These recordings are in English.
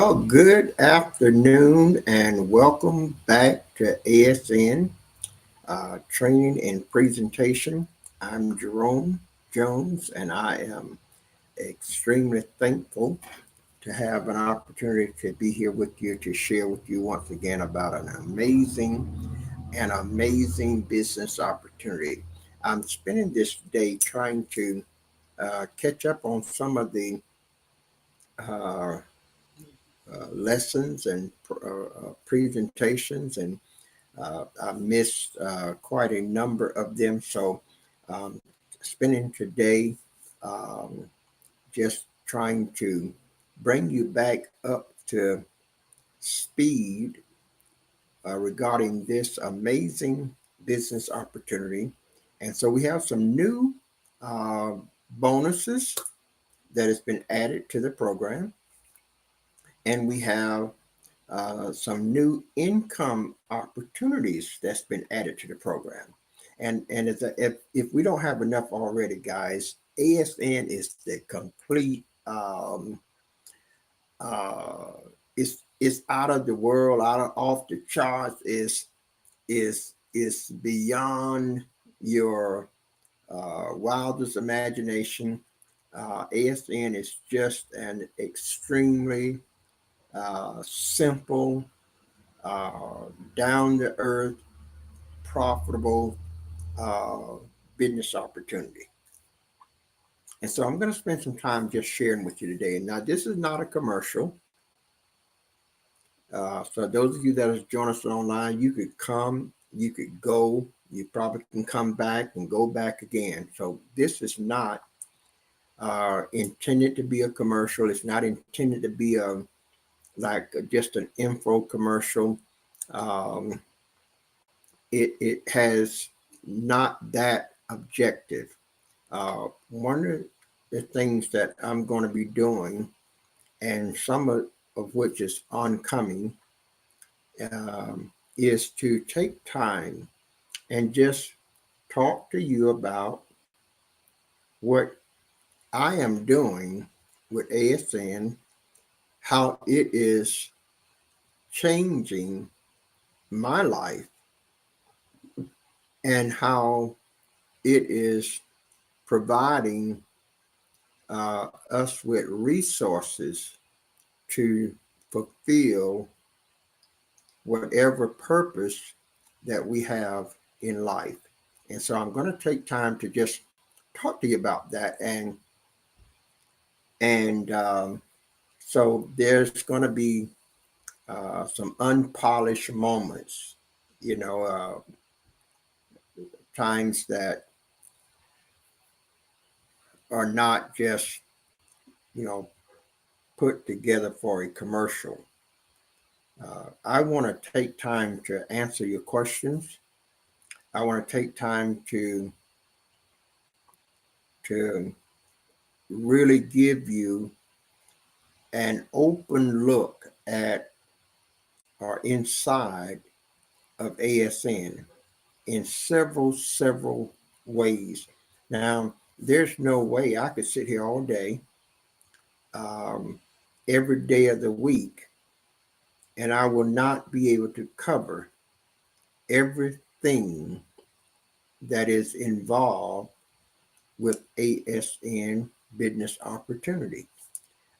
Well, good afternoon and welcome back to ASN Training and Presentation. I'm Jerome Jones, and I am extremely thankful to have an opportunity to be here with you to share with you once again about an amazing business opportunity. I'm spending this day trying to catch up on some of the uh, lessons and presentations, and I missed quite a number of them. So, spending today um, just trying to bring you back up to speed regarding this amazing business opportunity. And so, we have some new uh, bonuses that has been added to the program, and we have some new income opportunities that's been added to the program. And if we don't have enough already, guys, ASN is the complete. Uh, it's out of the world, out of off the charts. Is beyond your wildest imagination. ASN is just an extremely simple, uh, down to earth, profitable uh, business opportunity. And so I'm going to spend some time just sharing with you today. Now, this is not a commercial. So those of you that have joined us online, you could come, you could go, you probably can come back and go back again. So this is not intended to be a commercial. It's not intended to be just an info commercial. Um, it has not that objective. One of the things that I'm going to be doing, and some of which is oncoming, is to take time and just talk to you about what I am doing with ASN, how it is changing my life, and how it is providing us with resources to fulfill whatever purpose that we have in life. And so I'm going to take time to just talk to you about that. And so there's going to be some unpolished moments, you know, times that are not just, you know, put together for a commercial. I want to take time to answer your questions. I want to take time to really give you an open look at or inside of ASN in several ways. Now, there's no way I could sit here all day, um, every day of the week, and I will not be able to cover everything that is involved with ASN business opportunity.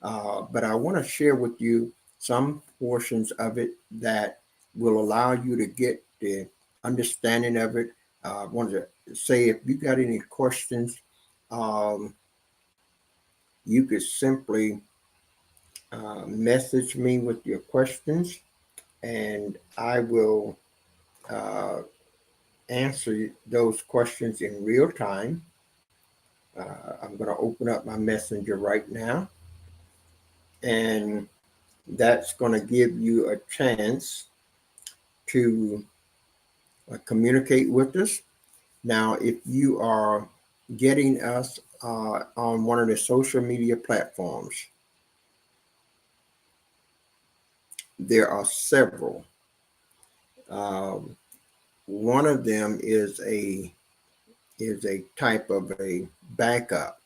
But I want to share with you some portions of it that will allow you to get the understanding of it. I want to say, if you got any questions, um, you could simply message me with your questions, and I will uh, answer those questions in real time. I'm going to open up my messenger right now, and that's going to give you a chance to communicate with us. Now, if you are getting us on one of the social media platforms, there are several. Um, One of them is a type of a backup,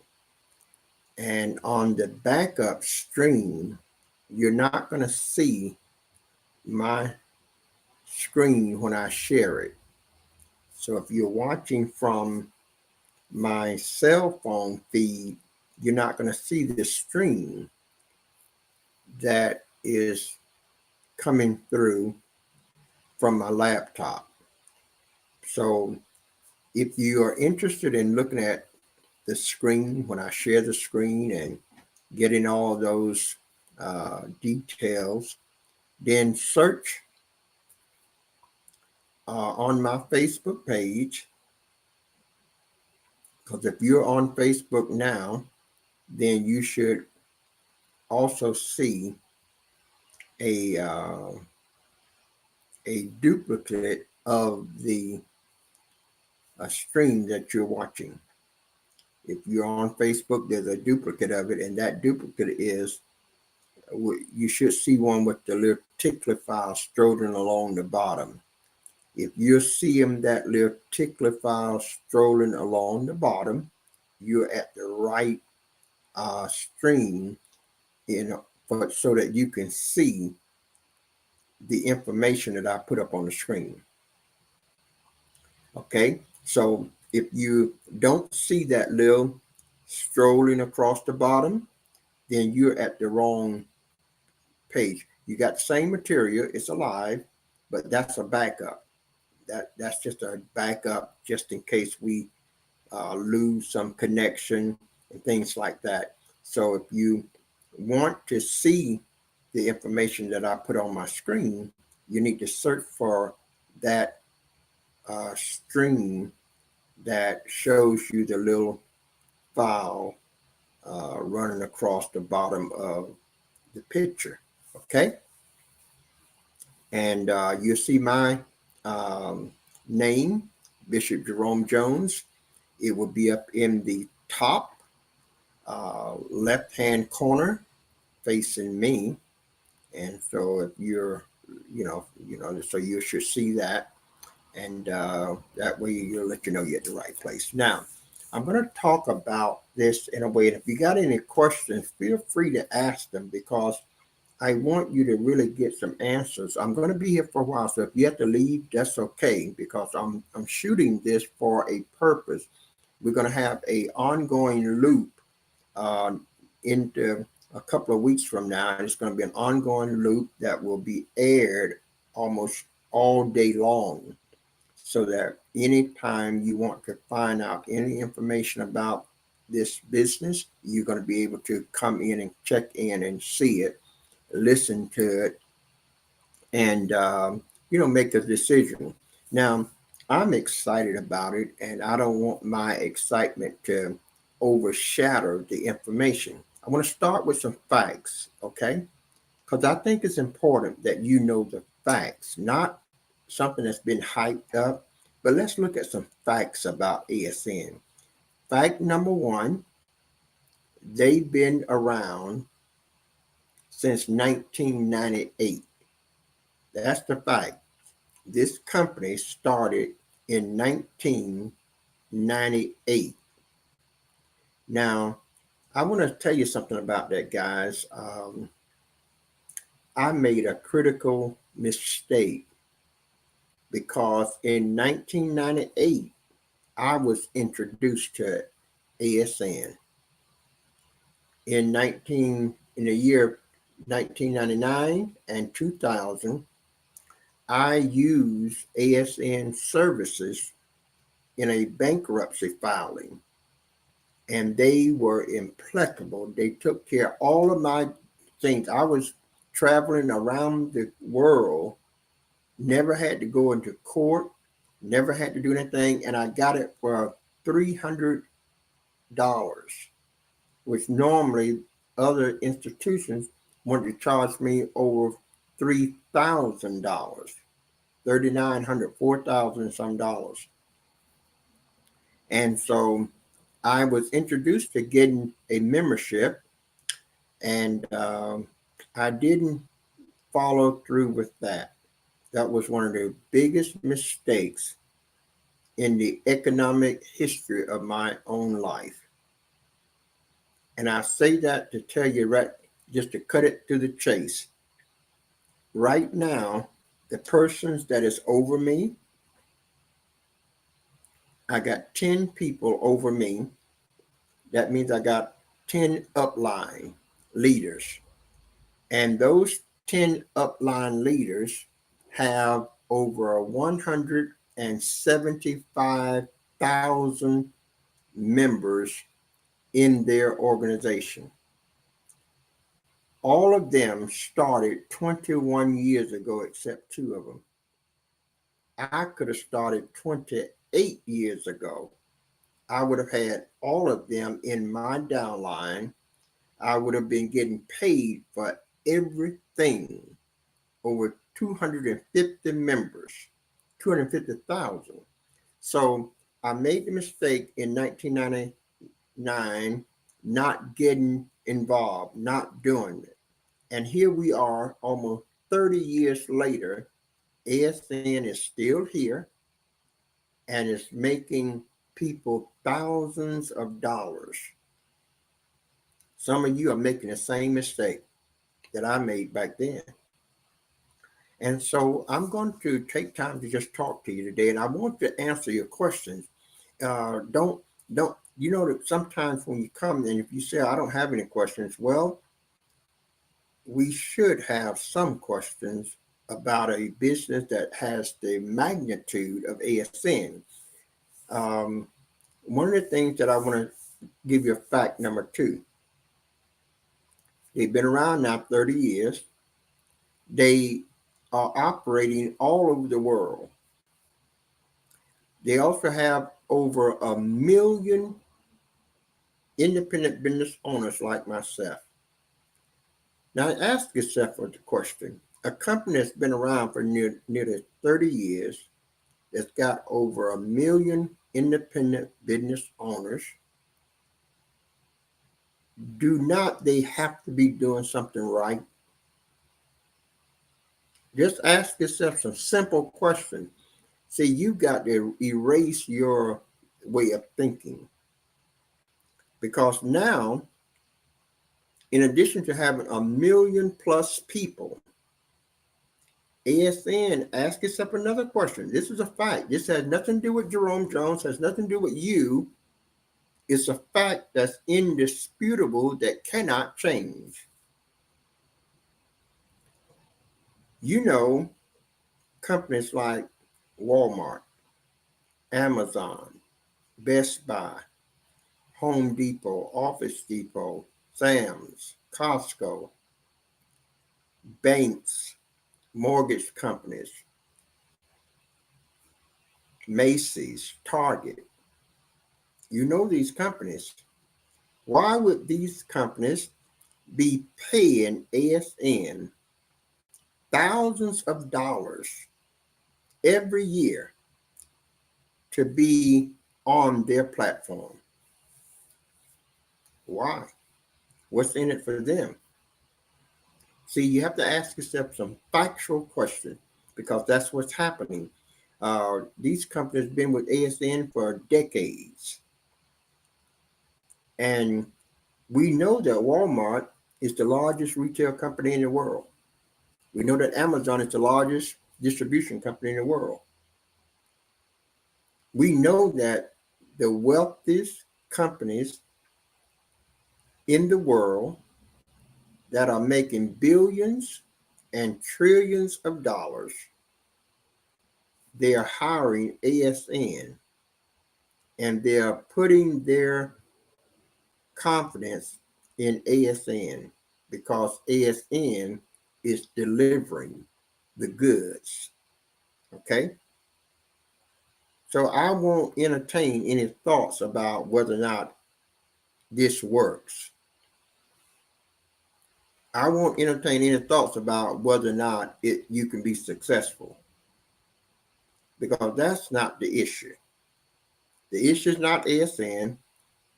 and on the backup stream, you're not going to see my screen when I share it. So if you're watching from my cell phone feed, you're not going to see the stream that is coming through from my laptop. So if you are interested in looking at the screen when I share the screen and getting all those details, then search on my Facebook page. Because if you're on Facebook now, then you should also see a uh, a duplicate of the stream that you're watching. If you're on Facebook, there's a duplicate of it, and that duplicate is, you should see one with the little tickler file strolling along the bottom. If you're seeing that little tickler file strolling along the bottom, you're at the right stream, so that you can see the information that I put up on the screen. Okay, so if you don't see that little strolling across the bottom, then you're at the wrong page. You got the same material, it's alive, but that's a backup. That's just a backup, just in case we lose some connection and things like that. So if you want to see the information that I put on my screen, you need to search for that stream that shows you the little file running across the bottom of the picture. Okay. And you see my name, Bishop Jerome Jones. It will be up in the top left-hand corner facing me. And so if you're, so you should see that. And that way you'll let you know you're at the right place. Now, I'm going to talk about this in a way, and if you got any questions, feel free to ask them, because I want you to really get some answers. I'm going to be here for a while, so if you have to leave, that's okay, because I'm shooting this for a purpose. We're going to have a ongoing loop into a couple of weeks from now. It's going to be an ongoing loop that will be aired almost all day long, so that anytime you want to find out any information about this business, you're going to be able to come in and check in and see it, listen to it, and make a decision. Now, I'm excited about it, and I don't want my excitement to overshadow the information. I want to start with some facts, okay? Because I think it's important that you know the facts, not something that's been hyped up, but let's look at some facts about ASN. Fact number one, they've been around since 1998. That's the fact. This company started in 1998. Now, I want to tell you something about that, guys. I made a critical mistake, because in 1998, I was introduced to ASN. In the year 1999 and 2000, I used ASN services in a bankruptcy filing, and they were impeccable. They took care of all of my things. I was traveling around the world, never had to go into court, never had to do anything, and I got it for $300, which normally other institutions wanted to charge me over $3,000, $3,900, $4,000 some dollars. And so I was introduced to getting a membership, and I didn't follow through with that. That was one of the biggest mistakes in the economic history of my own life. And I say that to tell you, right, just to cut it to the chase. Right now, the persons that is over me, I got 10 people over me. That means I got 10 upline leaders. And those 10 upline leaders have over 175,000 members in their organization. All of them started 21 years ago, except two of them. I could have started 28 years ago. I would have had all of them in my downline. I would have been getting paid for everything. Over 250 members, 250,000. So I made the mistake in 1999 not getting involved, not doing it. And here we are almost 30 years later. ASN is still here and is making people thousands of dollars. Some of you are making the same mistake that I made back then. And so I'm going to take time to just talk to you today, and I want to answer your questions. Don't, you know that sometimes when you come and if you say, I don't have any questions, well, we should have some questions about a business that has the magnitude of ASN. One of the things that I want to give you a fact number two. They've been around now 30 years. They are operating all over the world. They also have over 1 million independent business owners like myself. Now ask yourself the question, a company that's been around for nearly 30 years, that's got over 1 million independent business owners, do not they have to be doing something right? Just ask yourself some simple questions. See, you got to erase your way of thinking. Because now, in addition to having 1 million plus people, ASN, ask yourself another question. This is a fact. This has nothing to do with Jerome Jones, has nothing to do with you. It's a fact that's indisputable that cannot change. You know, companies like Walmart, Amazon, Best Buy, Home Depot, Office Depot, Sam's, Costco, banks, mortgage companies, Macy's, Target. You know these companies. Why would these companies be paying ASN thousands of dollars every year to be on their platform? Why? What's in it for them? See, you have to ask yourself some factual questions because that's what's happening. These companies have been with ASN for decades. And we know that Walmart is the largest retail company in the world. We know that Amazon is the largest distribution company in the world. We know that the wealthiest companies in the world that are making billions and trillions of dollars, they are hiring ASN and they are putting their confidence in ASN because ASN is delivering the goods. Okay? So I won't entertain any thoughts about whether or not this works. I won't entertain any thoughts about whether or not you can be successful because that's not the issue. The issue is not ASN.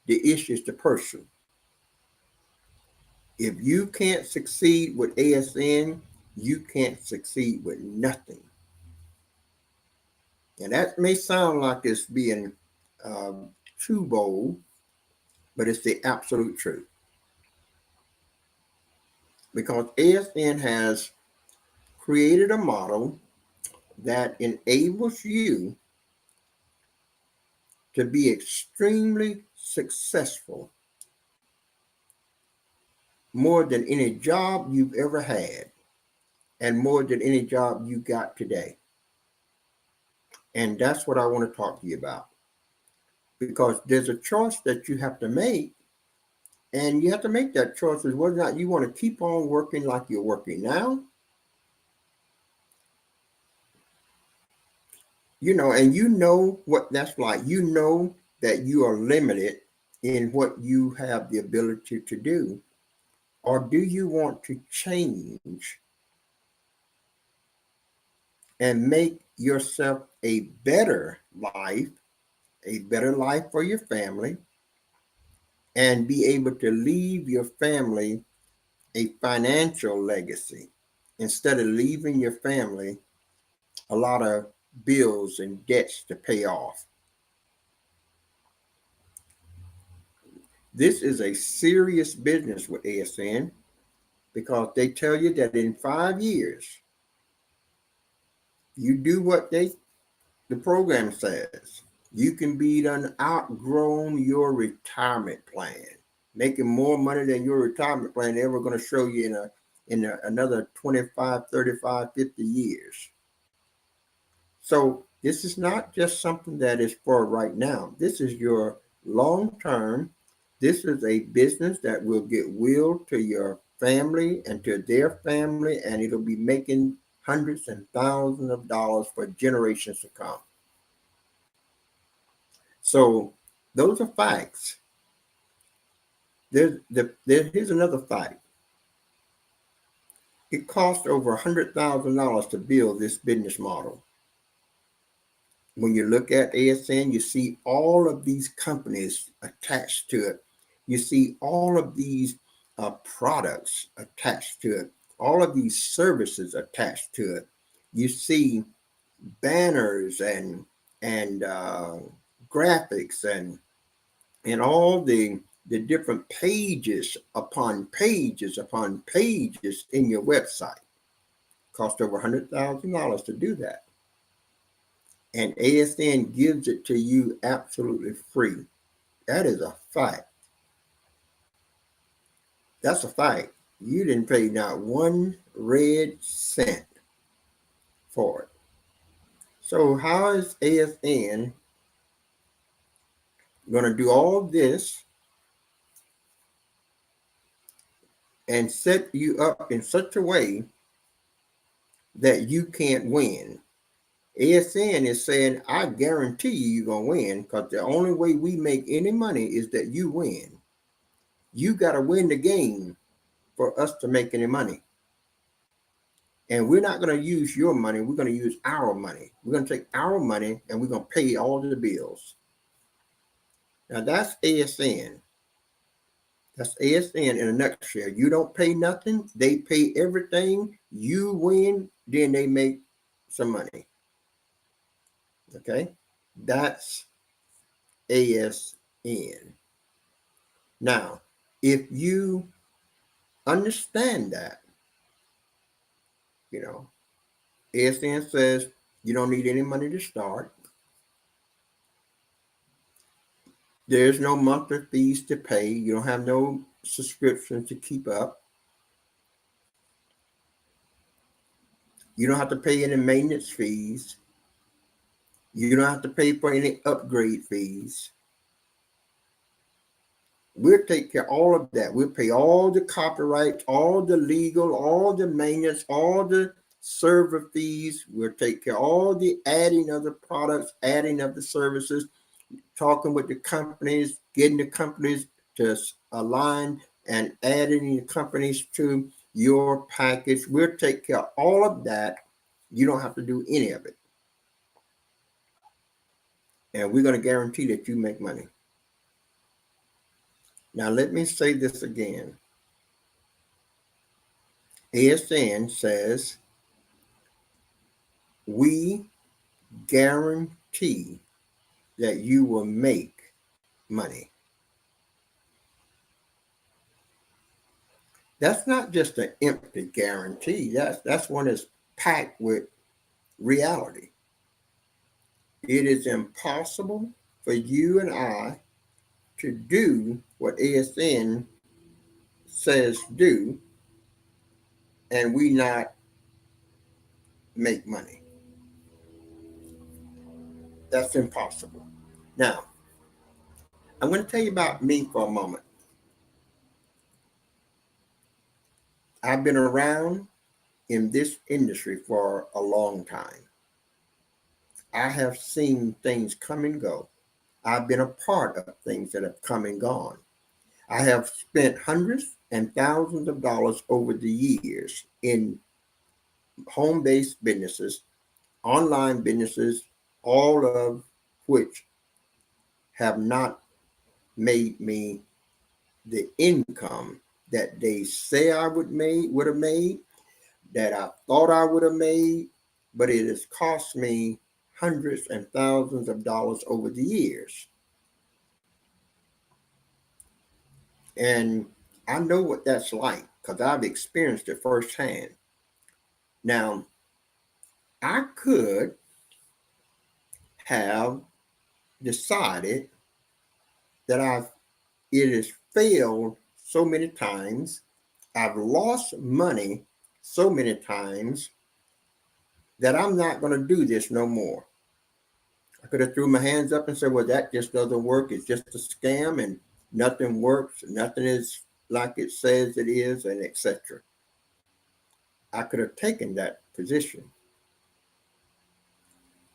The issue is the person. If you can't succeed with ASN, you can't succeed with nothing. And that may sound like it's being too bold, but it's the absolute truth. because ASN has created a model that enables you to be extremely successful, more than any job you've ever had and more than any job you got today. And that's what I want to talk to you about, because there's a choice that you have to make, and you have to make that choice as whether or not you want to keep on working like you're working now, and you know what that's like. You know that you are limited in what you have the ability to do. Or do you want to change and make yourself a better life for your family, and be able to leave your family a financial legacy instead of leaving your family a lot of bills and debts to pay off? This is a serious business with ASN, because they tell you that in 5 years, you do what the program says, you can be done outgrown your retirement plan, making more money than your retirement plan ever going to show you in another 25, 35, 50 years. So this is not just something that is for right now. This is your long term. This is a business that will get willed to your family and to their family, and it'll be making hundreds and thousands of dollars for generations to come. So those are facts. Here's another fact. It cost over $100,000 to build this business model. When you look at ASN, you see all of these companies attached to it. You see all of these products attached to it, all of these services attached to it. You see banners and graphics and all the different pages upon pages upon pages in your website. Cost over $100,000 to do that. And ASN gives it to you absolutely free. That is a fact. That's a fact. You didn't pay not one red cent for it. So how is ASN going to do all this and set you up in such a way that you can't win? ASN is saying, I guarantee you're going to win, because the only way we make any money is that you win. You got to win the game for us to make any money. And we're not going to use your money. We're going to use our money. We're going to take our money and we're going to pay all the bills. Now that's ASN. That's ASN in a nutshell. You don't pay nothing. They pay everything. You win, then they make some money. Okay? That's ASN. Now, if you understand that, ASN says you don't need any money to start. There's no monthly fees to pay. You don't have no subscriptions to keep up. You don't have to pay any maintenance fees. You don't have to pay for any upgrade fees. We'll take care of all of that. We'll pay all the copyright, all the legal, all the maintenance, all the server fees. We'll take care of all the adding of the products, adding of the services, talking with the companies, getting the companies to align and adding the companies to your package. We'll take care of all of that. You don't have to do any of it. And we're going to guarantee that you make money. Now, let me say this again. ASN says we guarantee that you will make money. That's not just an empty guarantee. That's one that's packed with reality. It is impossible for you and I to do what ASN says do and we not make money. That's impossible. Now, I'm going to tell you about me for a moment. I've been around in this industry for a long time. I have seen things come and go. I've been a part of things that have come and gone. I have spent hundreds and thousands of dollars over the years in home-based businesses, online businesses, all of which have not made me the income that they say I would have made, that I thought I would have made, but it has cost me hundreds and thousands of dollars over the years. And I know what that's like because I've experienced it firsthand. Now, I could have decided that it has failed so many times, I've lost money so many times that I'm not going to do this no more. I could have threw my hands up and said, well, that just doesn't work. It's just a scam and nothing works. Nothing is like it says it is, and etc. I could have taken that position.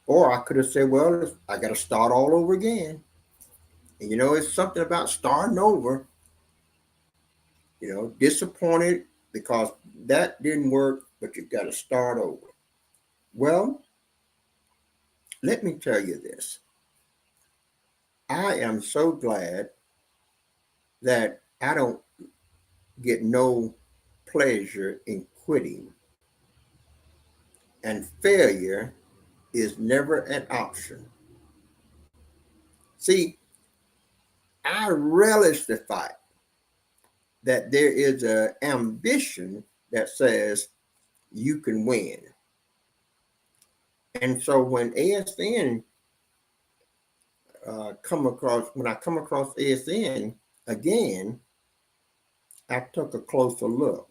Or I could have said, well, I got to start all over again. And it's something about starting over, disappointed because that didn't work, but you've got to start over. Well, let me tell you this. I am so glad that I don't get no pleasure in quitting. And failure is never an option. See, I relish the fact that there is an ambition that says you can win. And so when ASN when I come across ASN again, I took a closer look.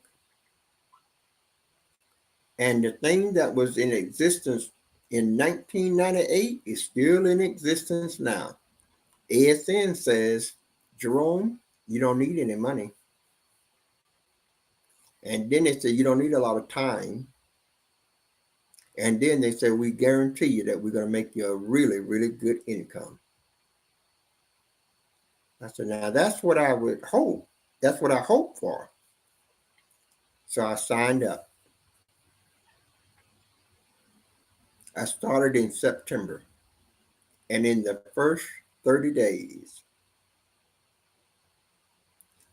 And the thing that was in existence in 1998 is still in existence now. ASN says, Jerome, you don't need any money. And then they say you don't need a lot of time. And then they say, we guarantee you that we're going to make you a really, really good income. I said, now that's what I would hope. That's what I hope for. So I signed up. I started in September. And in the first 30 days,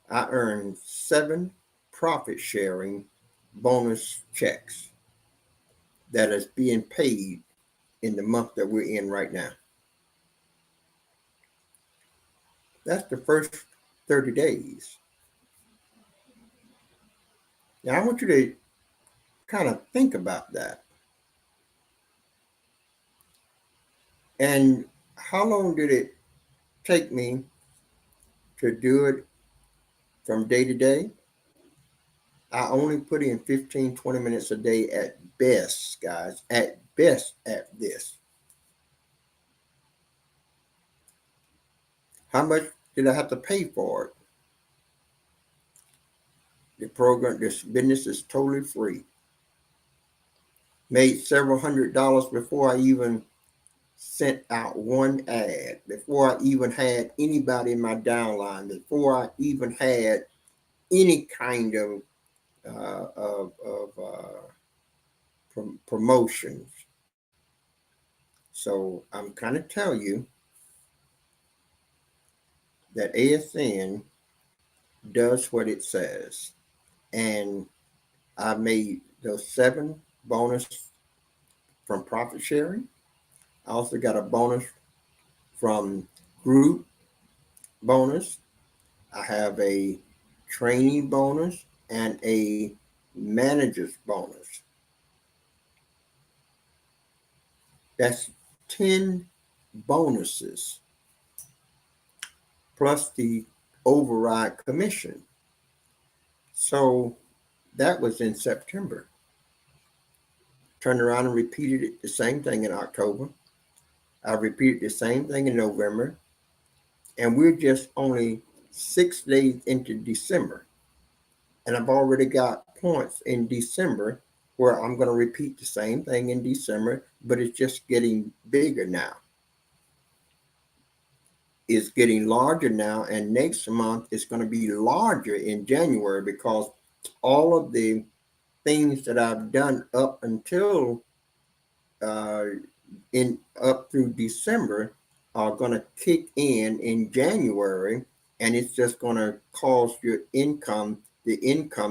I earned 7 profit sharing bonus checks that is being paid in the month that we're in right now. That's the first 30 days. Now, I want you to kind of think about that. And how long did it take me to do it from day to day? I only put in 15, 20 minutes a day at best, guys, at best at this. How much did I have to pay for it? The program, this business is totally free. Made several $100s before I even sent out one ad, before I even had anybody in my downline, before I even had any kind of promotions. So I'm kind of telling you that ASN does what it says. And I made those 7 bonus from profit sharing. I also got a bonus from group bonus. I have a training bonus and a manager's bonus. That's 10 bonuses plus the override commission. So that was in September. Turned around and repeated it, the same thing in October. I repeated the same thing in November. And we're just only 6 days into December. And I've already got points in December where I'm going to repeat the same thing in December, but it's just getting bigger now. It's getting larger now, and next month it's going to be larger in January because all of the things that I've done up until up through December are going to kick in January, and it's just going to cause the income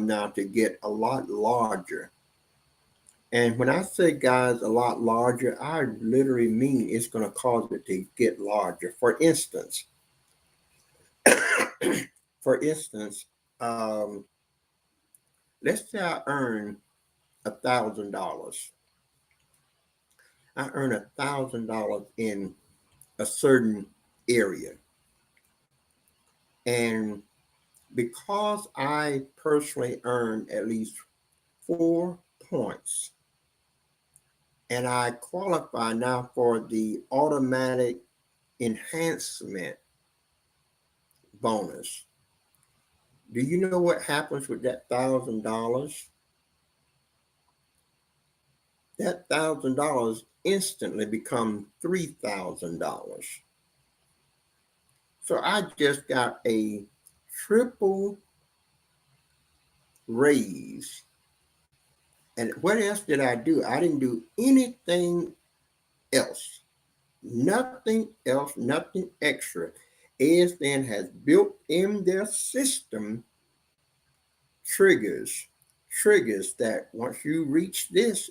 now to get a lot larger. And when I say, guys, a lot larger, I literally mean it's going to cause it to get larger. For instance, let's say I earn $1,000. I earn $1,000 in a certain area. And because I personally earn at least 4 points, and I qualify now for the automatic enhancement bonus. Do you know what happens with that $1,000? That $1,000 instantly becomes $3,000. So I just got a triple raise. And what else did I do? I didn't do anything else. Nothing else, nothing extra. ASN has built in their system triggers that once you reach this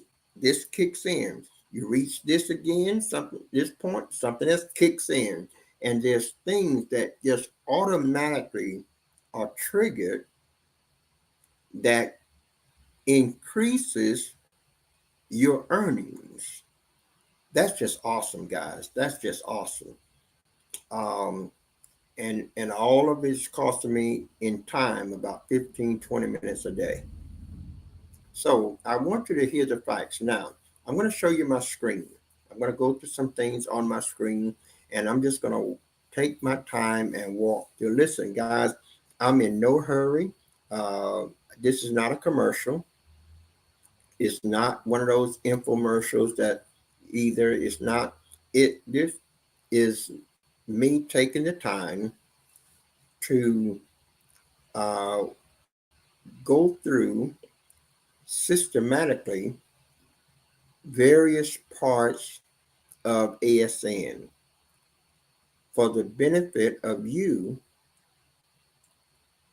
kicks in. You reach this again, this point, something else kicks in. And there's things that just automatically are triggered that increases your earnings. That's just awesome, guys. That's just awesome. And all of it's costing me in time about 15-20 minutes a day. So I want you to hear the facts. Now, I'm going to show you my screen. I'm going to go through some things on my screen, and I'm just going to take my time and walk through. Listen, guys, I'm in no hurry. This is not a commercial. It's not one of those infomercials that either it's not. This is me taking the time to go through systematically various parts of ASN for the benefit of you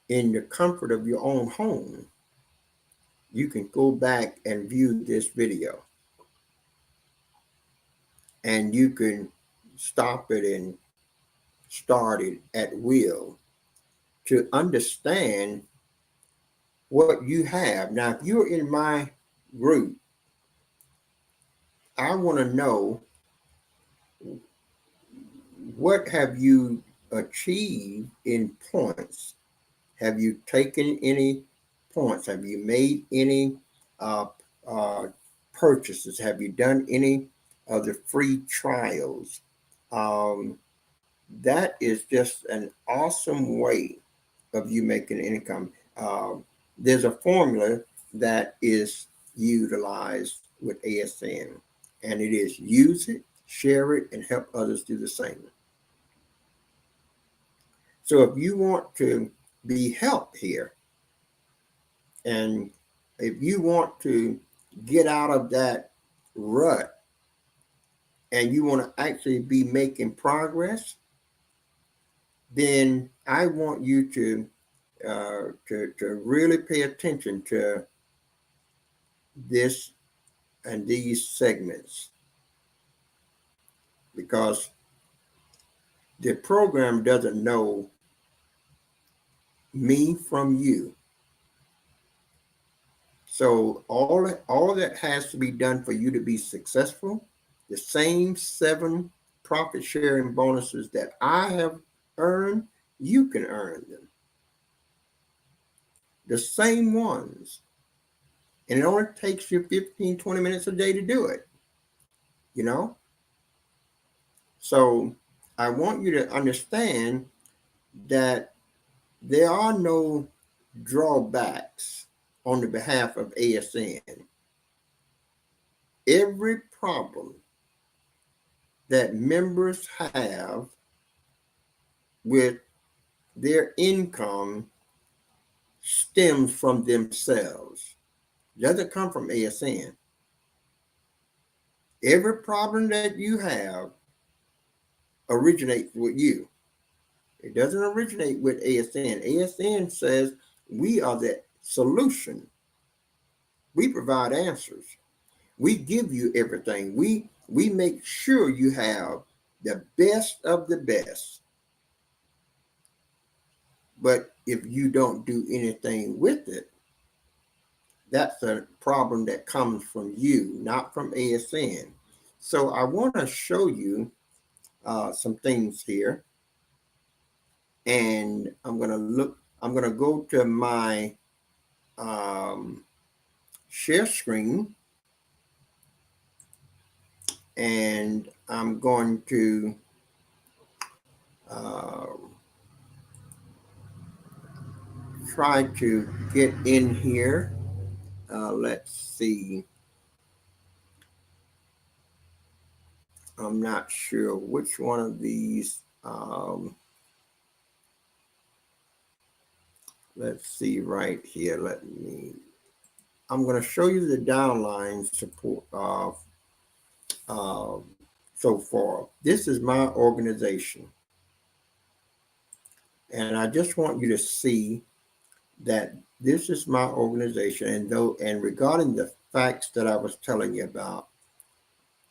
in the comfort of your own home. You can go back and view this video, and you can stop it and start it at will to understand what you have. Now, if you're in my group, I want to know, what have you achieved in points? Have you taken any points? Have you made any purchases? Have you done any of the free trials? That is just an awesome way of you making income. There's a formula that is utilized with ASN, and it is use it, share it, and help others do the same. So if you want to be helped here, and if you want to get out of that rut, and you want to actually be making progress, then I want you to really pay attention to this and these segments, because the program doesn't know me from you. So all that has to be done for you to be successful, the same 7 profit sharing bonuses that I have earned, you can earn them. The same ones. And it only takes you 15, 20 minutes a day to do it. You know? So I want you to understand that there are no drawbacks on the behalf of ASN. Every problem that members have with their income stems from themselves. It doesn't come from ASN. Every problem that you have originates with you. It doesn't originate with ASN. ASN says we are the solution. We provide answers. We give you everything. We make sure you have the best of the best. But if you don't do anything with it, that's a problem that comes from you, not from ASN. So I want to show you some things here. And I'm going to go to my share screen. And I'm going to try to get in here. Let's see. I'm not sure which one of these. Let's see right here. I'm going to show you the downline support so far. This is my organization. And I just want you to see that this is my organization. And regarding the facts that I was telling you about,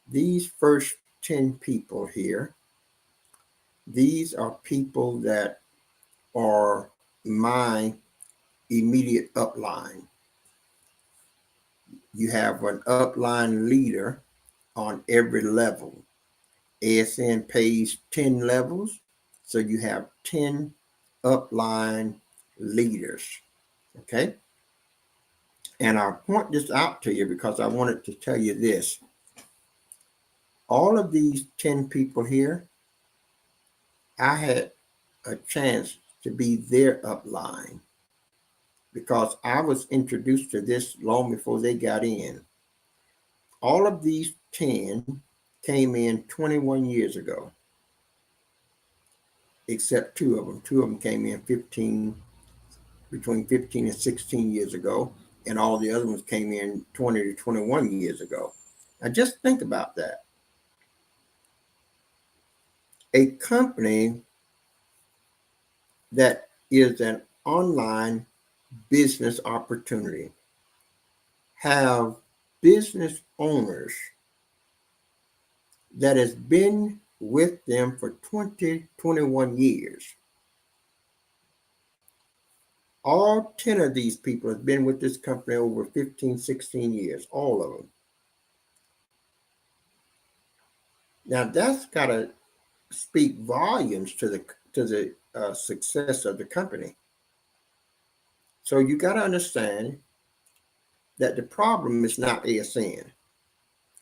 these first 10 people here, these are people that are my immediate upline. You have an upline leader on every level. ASN pays 10 levels, so you have 10 upline leaders, okay? And I'll point this out to you because I wanted to tell you this. All of these 10 people here, I had a chance to be their upline because I was introduced to this long before they got in. All of these 10 came in 21 years ago, except 2 of them. 2 of them came in between 15 and 16 years ago, and all the other ones came in 20 to 21 years ago. Now just think about that. A company that is an online business opportunity have business owners that has been with them for 20, 21 years. All 10 of these people have been with this company over 15, 16 years, all of them. Now that's got to speak volumes to the success of the company. So you got to understand that the problem is not ASN.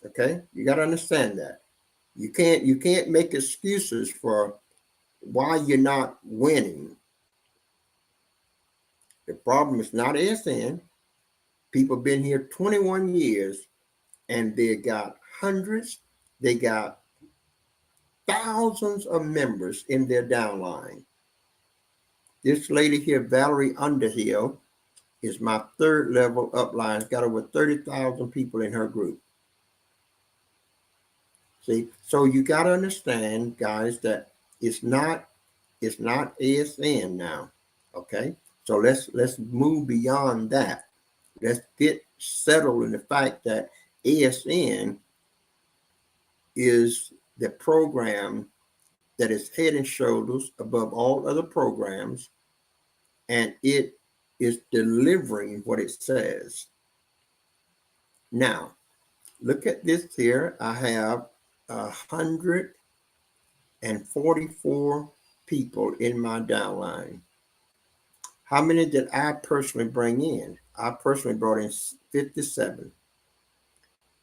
Okay, you got to understand that. You can't make excuses for why you're not winning. The problem is not ASN. People have been here 21 years and they got hundreds, they got thousands of members in their downline. This lady here, Valerie Underhill, is my 3rd level upline. It's got over 30,000 people in her group. See, so you got to understand, guys, that it's not ASN now. Okay, so let's move beyond that. Let's get settled in the fact that ASN is the program that is head and shoulders above all other programs, and it is delivering what it says. Now, look at this here. I have 144 people in my downline. How many did I personally bring in? I personally brought in 57.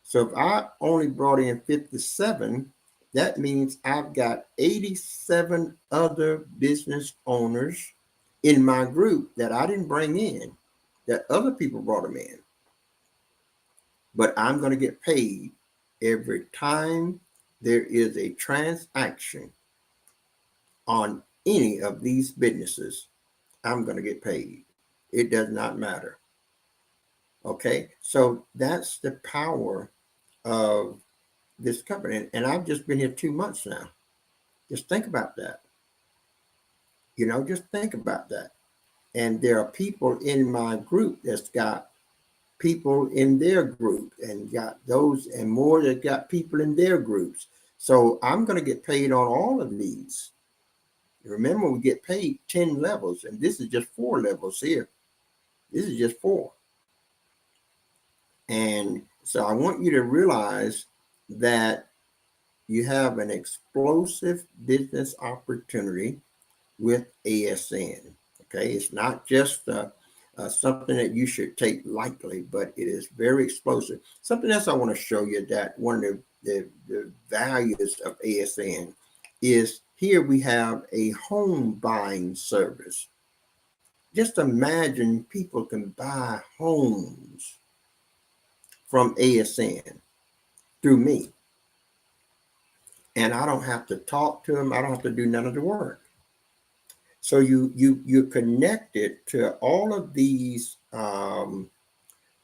So if I only brought in 57, that means I've got 87 other business owners in my group that I didn't bring in, that other people brought them in. But I'm going to get paid every time there is a transaction on any of these businesses. I'm going to get paid. It does not matter. Okay, so that's the power of this company. And I've just been here 2 months now. Just think about that. Just think about that. And there are people in my group that's got people in their group, and got those and more that got people in their groups. So I'm going to get paid on all of these. Remember, we get paid 10 levels, and this is just 4 levels here. This is just 4. And so I want you to realize that you have an explosive business opportunity with ASN. Okay, it's not just something that you should take lightly, but it is very explosive. Something else I want to show you, that one of the values of ASN is here we have a home buying service. Just imagine people can buy homes from ASN through me. And I don't have to talk to them. I don't have to do none of the work. So you're connected to all of these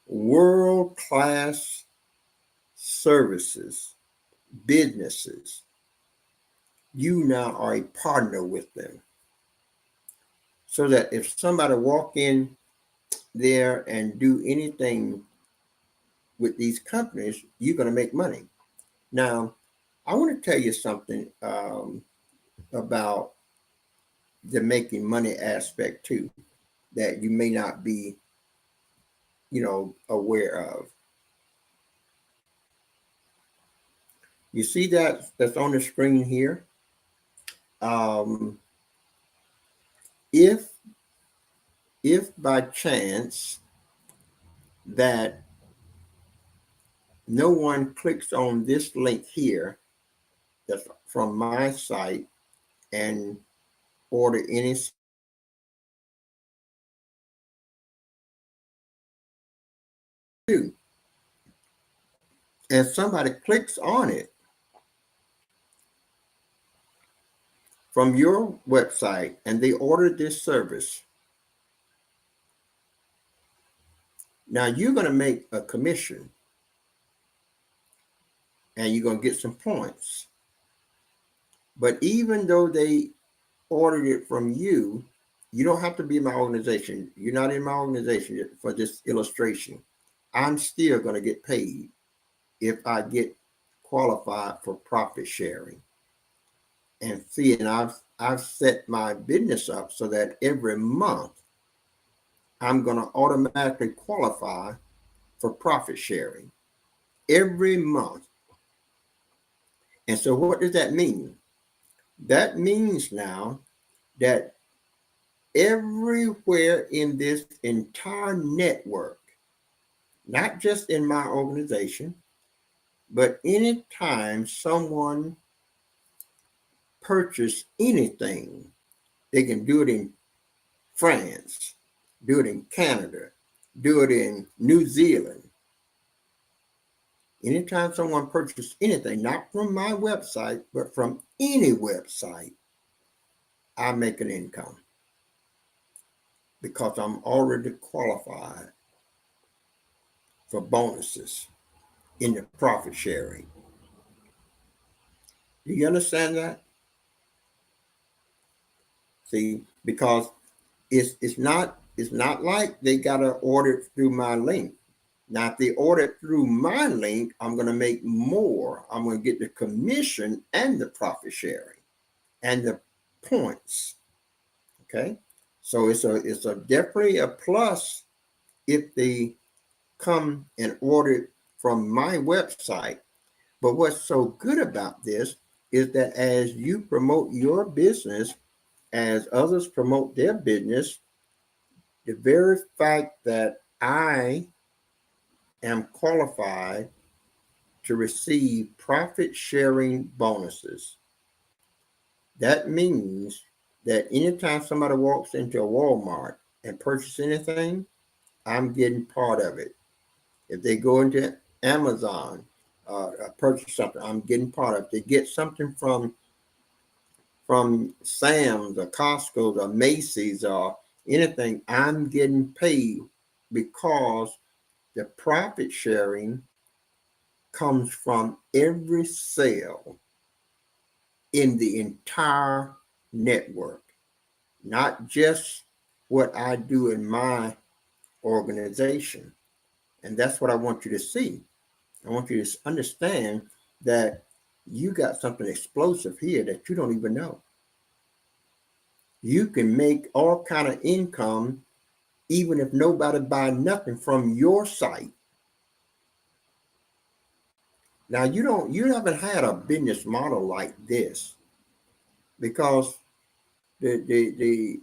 world-class services, businesses. You now are a partner with them. So that if somebody walk in there and do anything with these companies, you're going to make money. Now, I want to tell you something about the making money aspect too, that you may not be, aware of. You see that's on the screen here. If by chance that no one clicks on this link here, that's from my site, and order any, and somebody clicks on it from your website and they order this service, now you're going to make a commission and you're going to get some points. But even though they ordered it from you, you don't have to be in my organization. You're not in my organization for this illustration. I'm still going to get paid if I get qualified for profit sharing. And see, and I've set my business up so that every month I'm going to automatically qualify for profit sharing every month. And so what does that mean? That means now that everywhere in this entire network, not just in my organization, but anytime someone purchase anything, they can do it in France, do it in Canada, do it in New Zealand. Anytime someone purchases anything, not from my website, but from any website, I make an income because I'm already qualified for bonuses in the profit sharing. Do you understand that? See, because it's not like they gotta order it through my link. Now, if they order it through my link, I'm gonna make more. I'm gonna get the commission and the profit sharing and the points. Okay, so it's a definitely a plus if they come and order from my website. But what's so good about this is that as you promote your business, as others promote their business, the very fact that I am qualified to receive profit sharing bonuses, that means that anytime somebody walks into a Walmart and purchase anything, I'm getting part of it. If they go into Amazon, purchase something, I'm getting part of it. They get something from Sam's or Costco's or Macy's or anything, I'm getting paid because the profit sharing comes from every sale in the entire network, not just what I do in my organization. And that's what I want you to see. I want you to understand that you got something explosive here that you don't even know. You can make all kind of income even if nobody buy nothing from your site. Now you haven't had a business model like this because the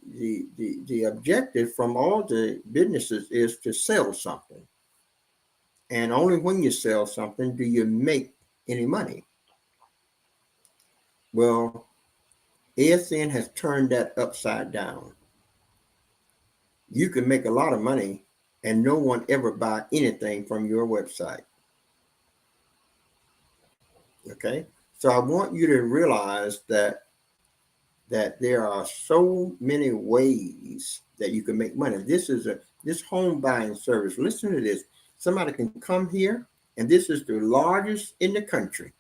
objective from all the businesses is to sell something. And only when you sell something do you make any money. Well, ASN has turned that upside down. You can make a lot of money and no one ever buy anything from your website. Okay. So I want you to realize that there are so many ways that you can make money. This home buying service. Listen to this. Somebody can come here, and this is the largest in the country.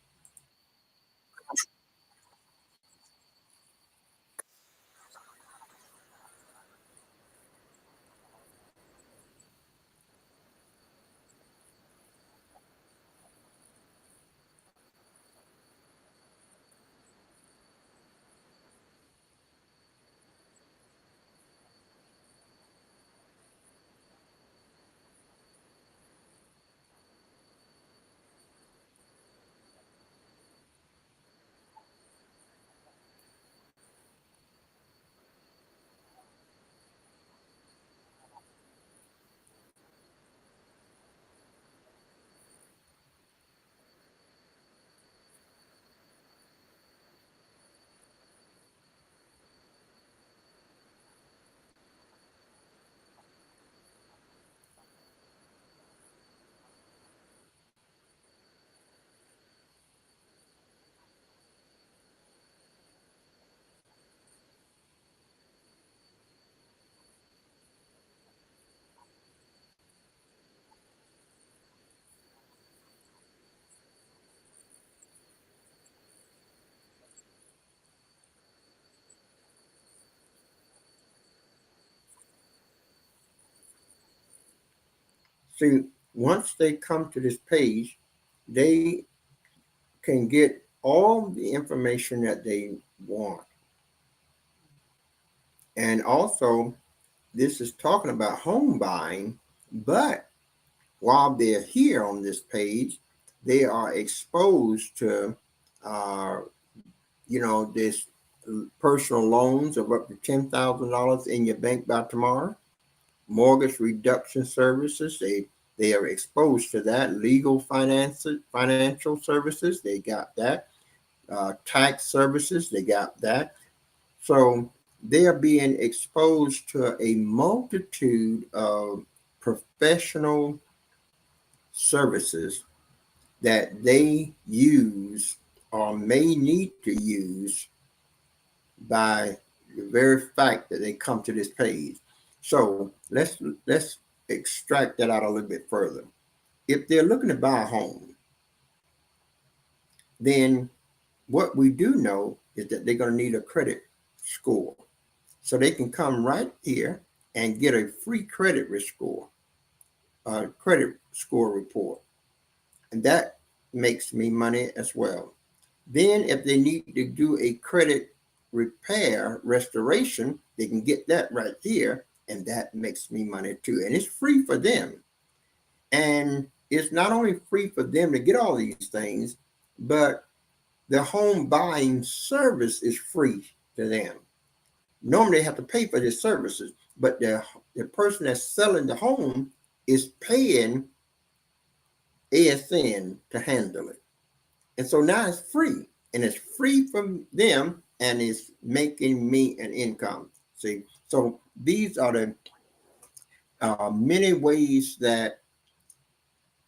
See, once they come to this page, they can get all the information that they want. And also, this is talking about home buying, but while they're here on this page, they are exposed to, uh, this personal loans of up to $10,000 in your bank by tomorrow, mortgage reduction services. They are exposed to that. Legal financial services, they got that. Tax services, they got that. So they are being exposed to a multitude of professional services that they use or may need to use by the very fact that they come to this page. So let's extract that out a little bit further. If they're looking to buy a home, then what we do know is that they're going to need a credit score. So they can come right here and get a free credit score report. And that makes me money as well. Then if they need to do a credit repair restoration, they can get that right here, and that makes me money too. And it's free for them. And it's not only free for them to get all these things, but the home buying service is free to them. Normally they have to pay for their services, but the person that's selling the home is paying ASN to handle it. And so now it's free, and it's free from them, and it's making me an income. See, so these are the many ways that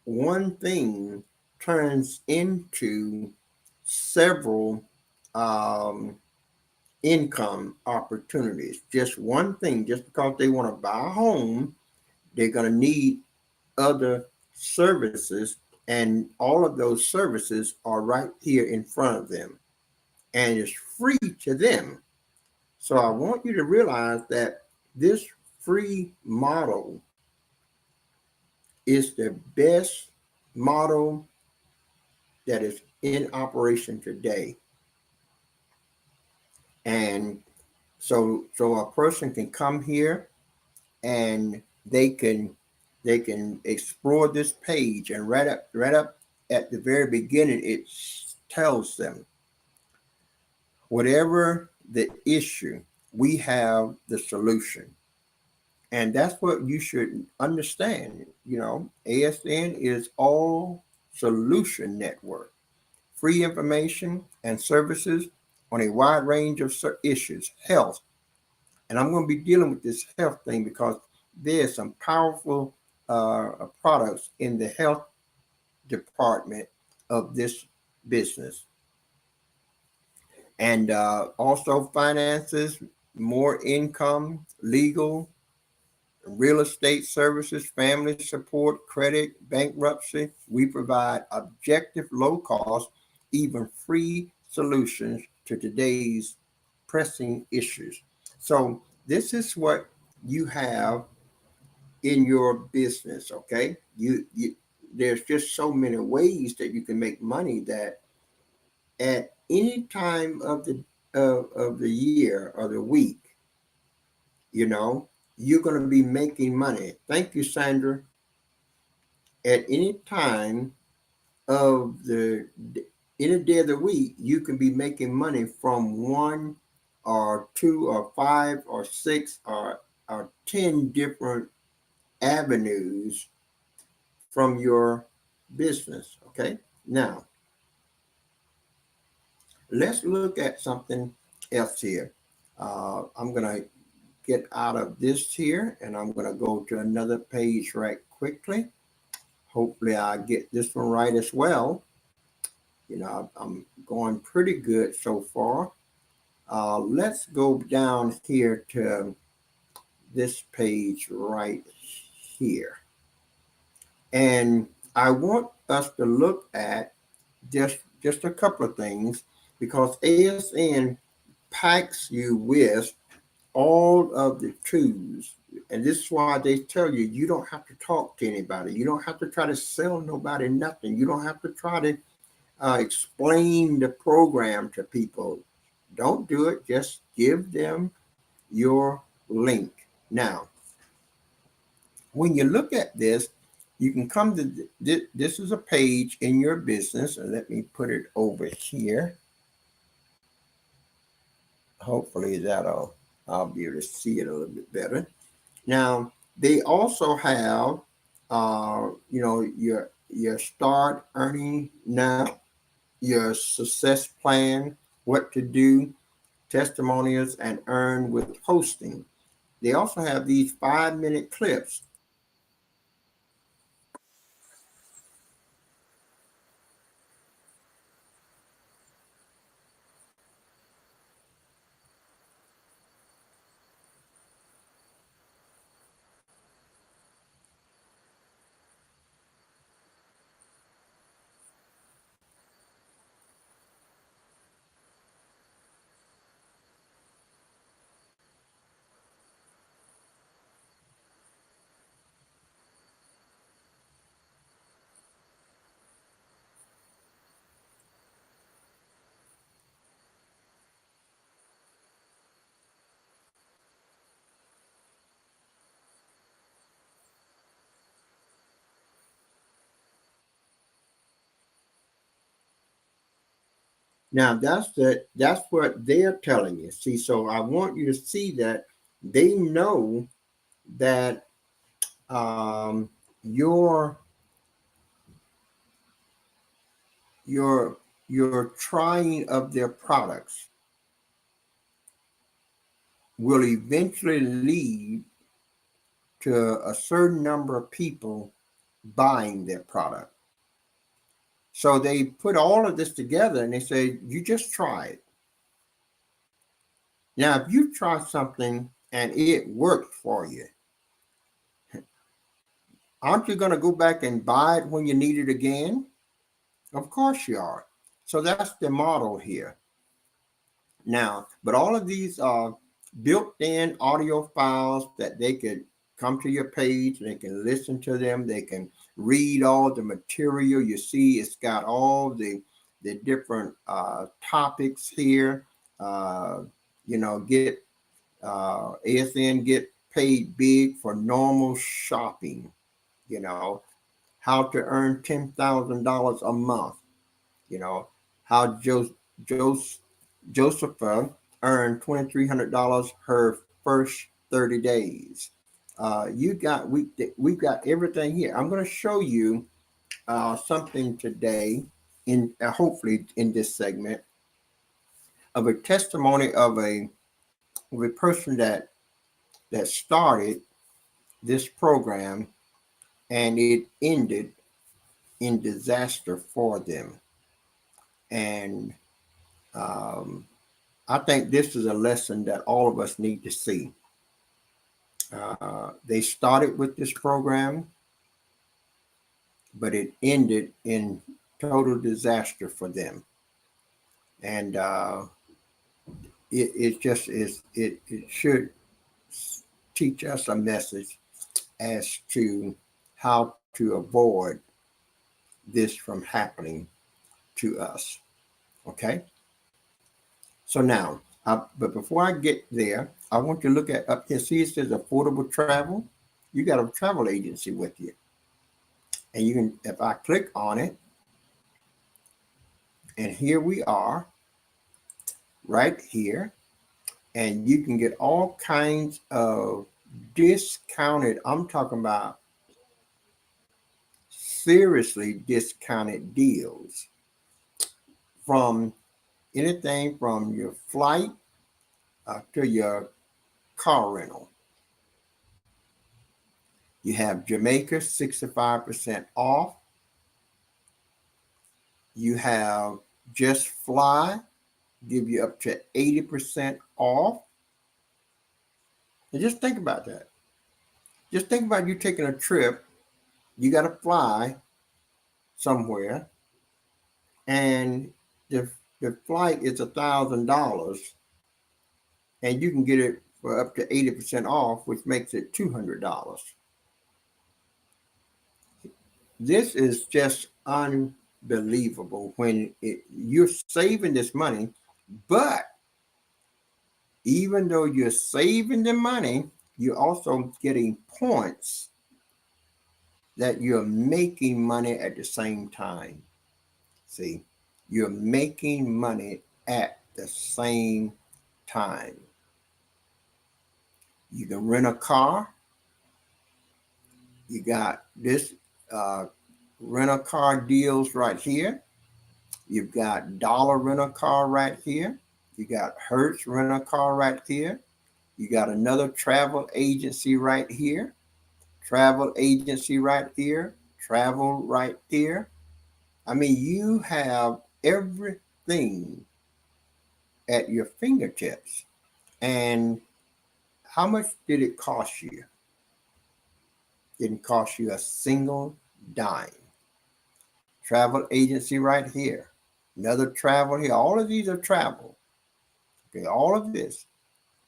one thing turns into several um, income opportunities. Just one thing, just because they want to buy a home, they're going to need other services, and all of those services are right here in front of them, and it's free to them. So I want you to realize that this free model is the best model that is in operation today. And so a person can come here and they can explore this page, and right up at the very beginning it tells them whatever the issue, we have the solution. And that's what you should understand. ASN is all solution network, free information and services on a wide range of issues, health. And I'm going to be dealing with this health thing because there's some powerful products in the health department of this business. And also finances, more income, legal, real estate services, family support, credit, bankruptcy. We provide objective, low cost, even free solutions to today's pressing issues. So this is what you have in your business. Okay. You there's just so many ways that you can make money that at any time of the year or the week, you're going to be making money. Thank you, Sandra. At any time of any day of the week, you can be making money from one or two or five or six or 10 different avenues from your business. Okay. Now, let's look at something else here. I'm going to get out of this here, and I'm going to go to another page right quickly. Hopefully I get this one right as well. I'm going pretty good so far. Let's go down here to this page right here. And I want us to look at just a couple of things, because ASN packs you with all of the tools. And this is why they tell you, you don't have to talk to anybody. You don't have to try to sell nobody nothing. You don't have to try to explain the program to people. Don't do it. Just give them your link. Now, when you look at this, you can come to this is a page in your business, and let me put it over here. Hopefully I'll be able to see it a little bit better. Now, they also have your start earning now, your success plan, what to do, testimonials, and earn with hosting. They also have these 5-minute clips. Now that's what they're telling you. See, so I want you to see that they know that um, your your your trying of their products will eventually lead to a certain number of people buying their product. So they put all of this together and they say, you just try it. Now, if you try something and it works for you, aren't you going to go back and buy it when you need it again? Of course you are. So that's the model here. Now, but all of these are built-in audio files that they could come to your page, they can listen to them, they can read all the material. You see, it's got all the different topics here. Get ASN get paid big for normal shopping. How to earn $10,000 a month. How Josepha earned $2,300 her first 30 days. We've got everything here. I'm going to show you something today, in hopefully in this segment, of a testimony of a person that started this program, and it ended in disaster for them. And I think this is a lesson that all of us need to see. They started with this program, but it ended in total disaster for them. And it just is, it should teach us a message as to how to avoid this from happening to us. Okay? So now, but before I get there, I want you to look at up here. See, it says affordable travel. You got a travel agency with you. And you can, if I click on it, and here we are, right here, and you can get all kinds of discounted, I'm talking about seriously discounted deals, from anything from your flight to your car rental. You have Jamaica 65% off. You have Just Fly, give you up to 80% off. And just think about that. Just think about you taking a trip. You got to fly somewhere, and the flight is $1,000, and you can get it for up to 80% off, which makes it $200. This is just unbelievable when you're saving this money, but even though you're saving the money, you're also getting points that you're making money at the same time. See, you're making money at the same time. You can rent a car. You got this rental car deals right here. You've got Dollar rental car right here. You got Hertz rental car right here. You got another travel agency right here. Travel agency right here. Travel right here. I mean, you have everything at your fingertips. And how much did it cost you? Didn't cost you a single dime. Travel agency right here. Another travel here. All of these are travel. Okay, all of this.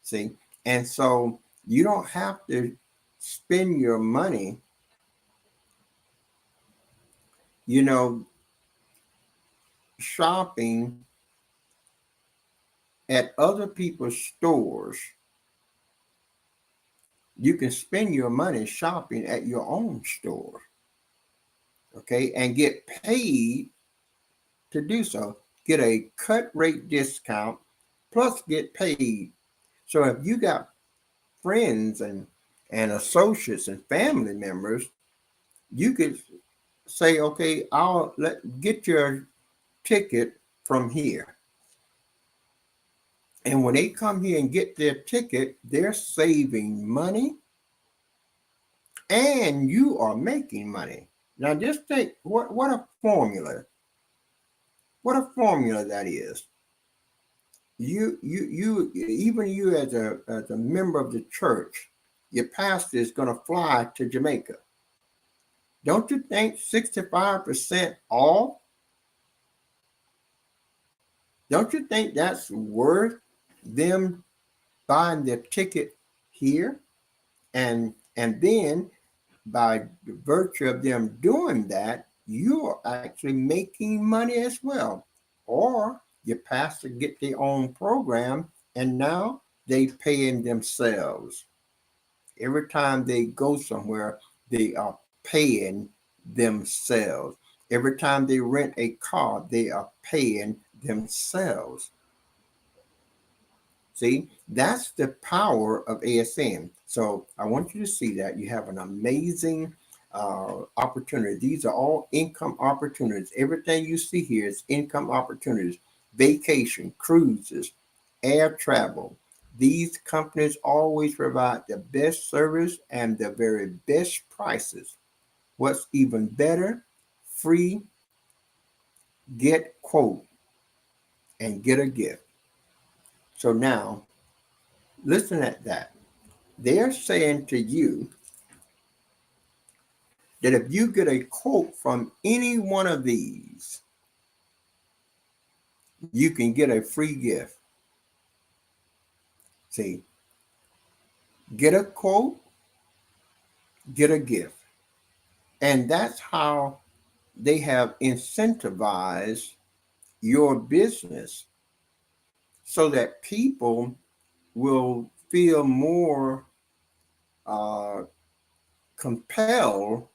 See? And so you don't have to spend your money, shopping at other people's stores. You can spend your money shopping at your own store. Okay, and get paid to do so. get a cut rate discount, plus get paid. So if you got friends and associates and family members, you could say, okay, get your ticket from here. And when they come here and get their ticket, they're saving money and you are making money. Now just think what a formula. What a formula that is. You even you as a member of the church, your pastor is going to fly to Jamaica. Don't you think 65% off? Don't you think that's worth them buying their ticket here? And then by the virtue of them doing that, you're actually making money as well. Or your pastor get their own program and now they paying themselves. Every time they go somewhere, they are paying themselves. Every time they rent a car, they are paying themselves. See, that's the power of ASN. So I want you to see that you have an amazing opportunity. These are all income opportunities. Everything you see here is income opportunities, vacation, cruises, air travel. These companies always provide the best service and the very best prices. What's even better, free, get quote, and get a gift. So now, listen at that. They're saying to you that if you get a quote from any one of these, you can get a free gift. See, get a quote, get a gift. And that's how they have incentivized your business so that people will feel more compelled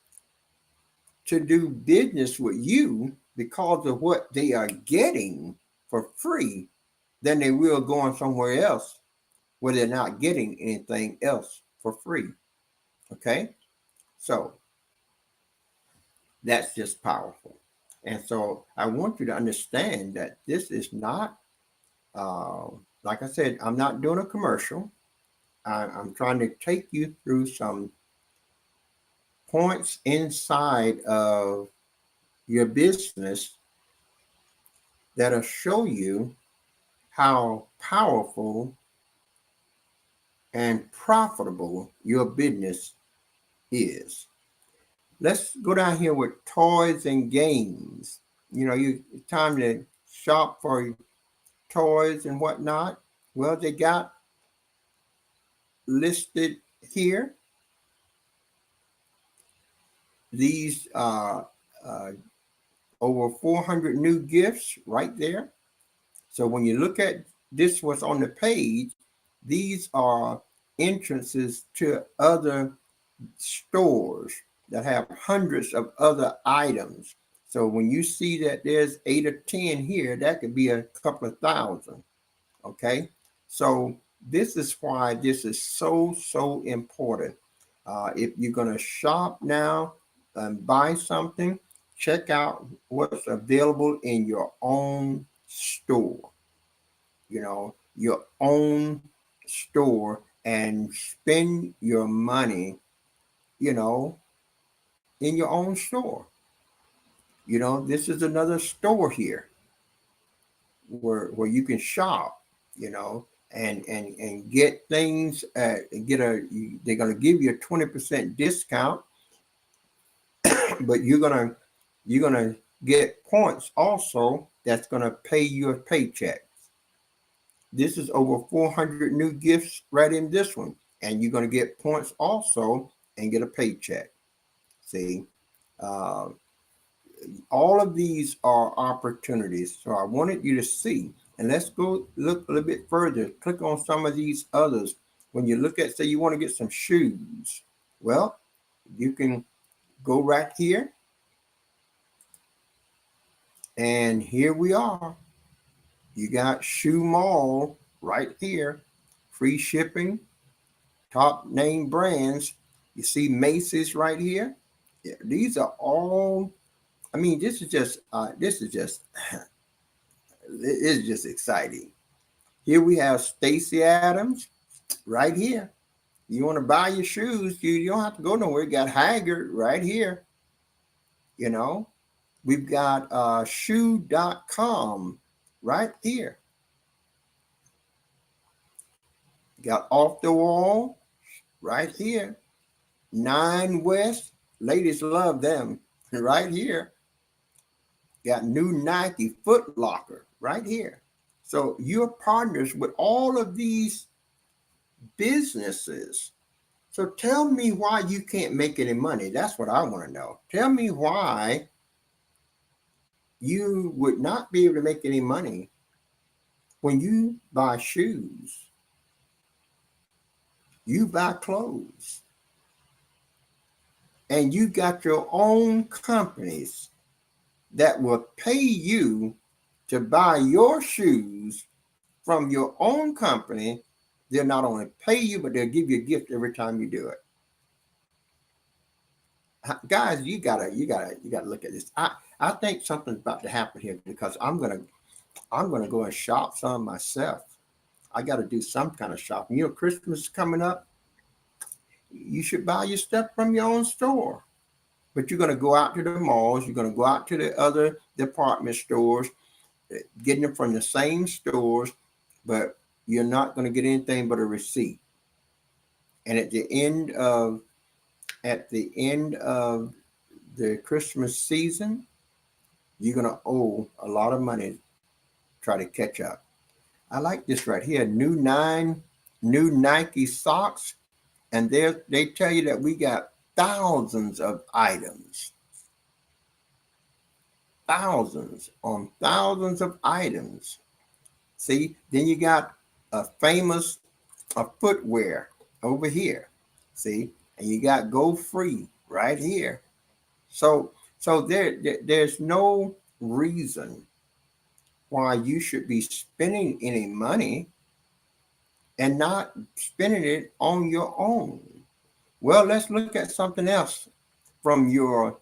to do business with you because of what they are getting for free than they will going somewhere else where they're not getting anything else for free. Okay? So that's just powerful. And so I want you to understand that this is not, like I said, I'm not doing a commercial. I'm trying to take you through some points inside of your business that'll show you how powerful and profitable your business is. Let's go down here with toys and games. You know, it's time to shop for toys and whatnot. Well, they got listed here these over 400 new gifts right there. So when you look at this, what's on the page, these are entrances to other stores that have hundreds of other items. So when you see that there's 8 or 10 here, that could be a couple of thousand. Okay. So this is why this is so important. If you're going to shop now and buy something, check out what's available in your own store. You know, your own store, and spend your money, you know, in your own store. You know, this is another store here where you can shop, you know, and get things, they're going to give you a 20% discount, but you're going to get points also that's going to pay your paycheck. This is over 400 new gifts right in this one. And you're going to get points also and get a paycheck. See, all of these are opportunities. So I wanted you to see. And let's go look a little bit further. Click on some of these others. When you look at, say you want to get some shoes. Well, you can go right here. And here we are. You got Shoe Mall right here, free shipping, top name brands. You see Macy's right here. Yeah, these are all. I mean, this is just it's just exciting. Here we have Stacy Adams right here. You want to buy your shoes, you don't have to go nowhere. You got Haggard right here. You know, we've got shoe.com right here. Got Off the Wall right here. Nine West, ladies love them right here. Got new Nike Foot Locker right here. So you're partners with all of these businesses. So tell me why you can't make any money. That's what I want to know. Tell me why you would not be able to make any money when you buy shoes, you buy clothes, and you got your own companies that will pay you to buy your shoes from your own company. They'll not only pay you, but they'll give you a gift every time you do it. Guys, you gotta look at this. I think something's about to happen here because I'm gonna go and shop some myself. I got to do some kind of shopping. You know, Christmas is coming up. You should buy your stuff from your own store. But you're going to go out to the malls. You're going to go out to the other department stores, getting them from the same stores, but you're not going to get anything but a receipt. And at the end of the Christmas season, you're going to owe a lot of money to try to catch up. I like this right here. New Nike socks. And they tell you that we got thousands of items. Thousands on thousands of items. See, then you got a famous footwear over here. See, and you got Go Free right here. So there's no reason why you should be spending any money and not spending it on your own. Well, let's look at something else from your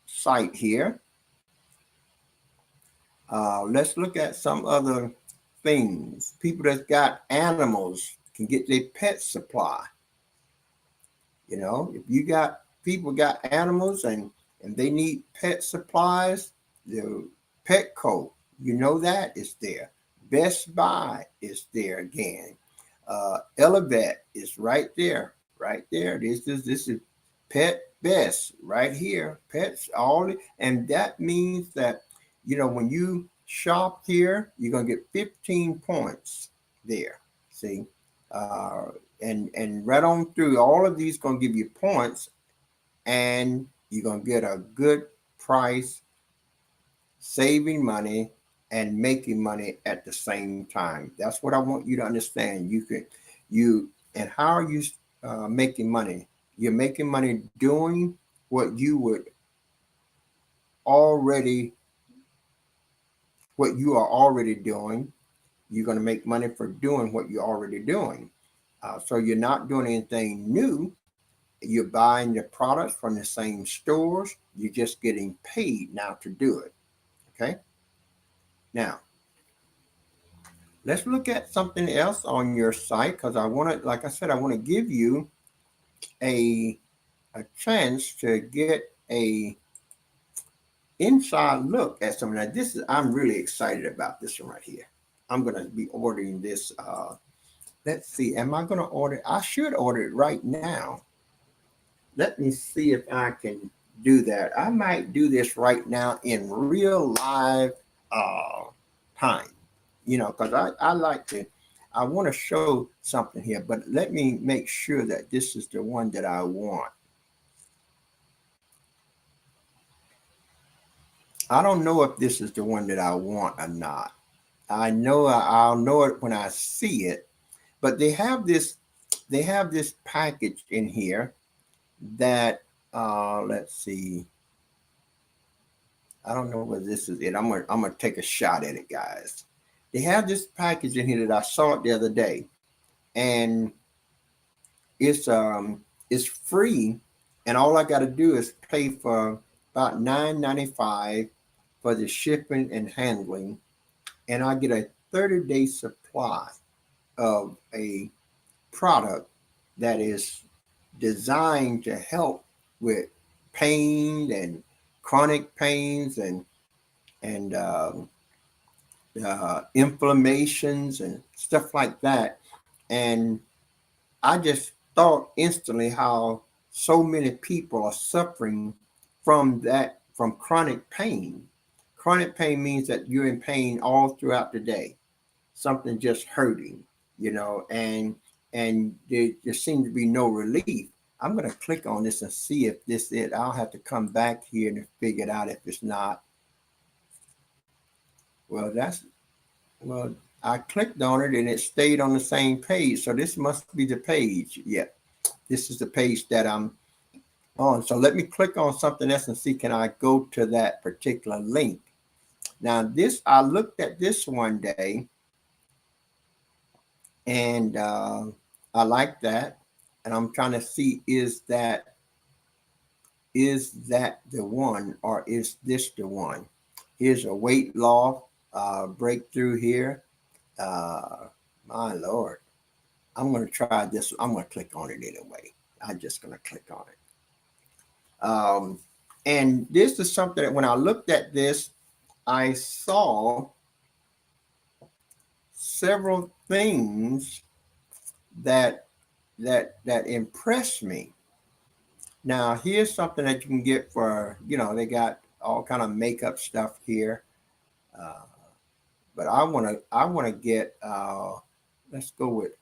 site here. Let's look at some other things. People that got animals can get their pet supply. You know, if you got people got animals and they need pet supplies, the Petco, you know that is there. Best Buy is there again. Elevet is right there. This is Pet Best right here. Pets all, and that means that when you shop here, you're gonna get 15 points there. See, and right on through all of these gonna give you points, and you're gonna get a good price, saving money and making money at the same time. That's what I want you to understand. And how are you making money? You're making money doing what you are already doing. You're going to make money for doing what you're already doing. So you're not doing anything new. You're buying the products from the same stores. You're just getting paid now to do it. Okay. Now, let's look at something else on your site, because I want to, like I said, I want to give you a chance to get a inside look at something. Now, I'm really excited about this one right here. I'm going to be ordering this. Let's see. Am I going to order? I should order it right now. Let me see if I can do that. I might do this right now in real live time. Because I want to show something here, but let me make sure that this is the one that I want. I don't know if this is the one that I want or not. I know I'll know it when I see it, but they have this package in here that let's see. I don't know whether this is it. I'm gonna take a shot at it, guys. They have this package in here that I saw it the other day, and it's free, and all I got to do is pay for about $9.95 for the shipping and handling, and I get a 30-day supply of a product that is designed to help with pain and chronic pains and inflammations and stuff like that. And I just thought instantly how so many people are suffering from that, from chronic pain. Chronic pain means that you're in pain all throughout the day, something just hurting, and there seems to be no relief. I'm going to click on this and see if this is it. I'll have to come back here and figure it out if it's not. Well, I clicked on it and it stayed on the same page. So this must be the page. Yeah, this is the page that I'm on. So let me click on something else and see, can I go to that particular link? Now I looked at this one day, and I like that. And I'm trying to see, is that the one, or is this the one? Here's a weight loss breakthrough here. My Lord. I'm going to try this. I'm going to click on it anyway. I'm just going to click on it. And this is something that when I looked at this, I saw several things that impressed me. Now, here's something that you can get for, they got all kind of makeup stuff here. But I want to get, let's go with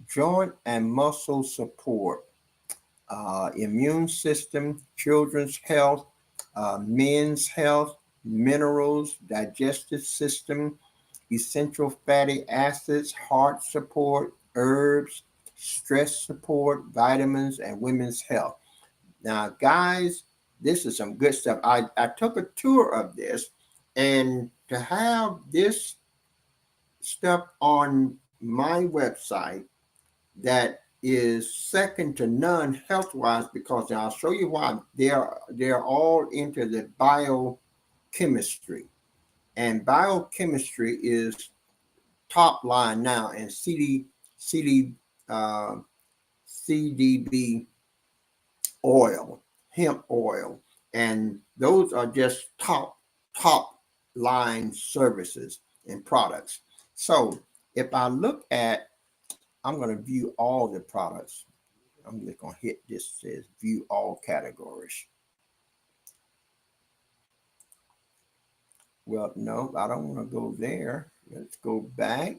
joint and muscle support, immune system, children's health, men's health, minerals, digestive system, essential fatty acids, heart support, herbs, stress support, vitamins, and women's health. Now, guys, this is some good stuff. I took a tour of this, and to have this stuff on my website that is second to none health-wise, because I'll show you why. They're all into the biochemistry, and biochemistry is top line now, and CDB oil, hemp oil, and those are just top line services and products. So if I look at, I'm going to view all the products. I'm just going to hit this, says view all categories. Well, no, I don't want to go there. Let's go back.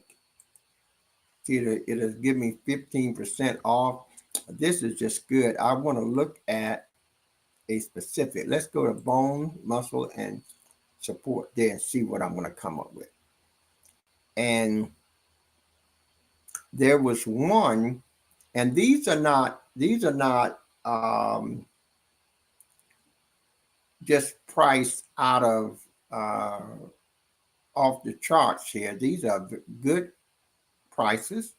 See, it'll give me 15% off. This is just good. I want to look at a specific. Let's go to bone, muscle, and support there and see what I'm going to come up with. And there was one, and these are not just priced out of off the charts here. These are good prices,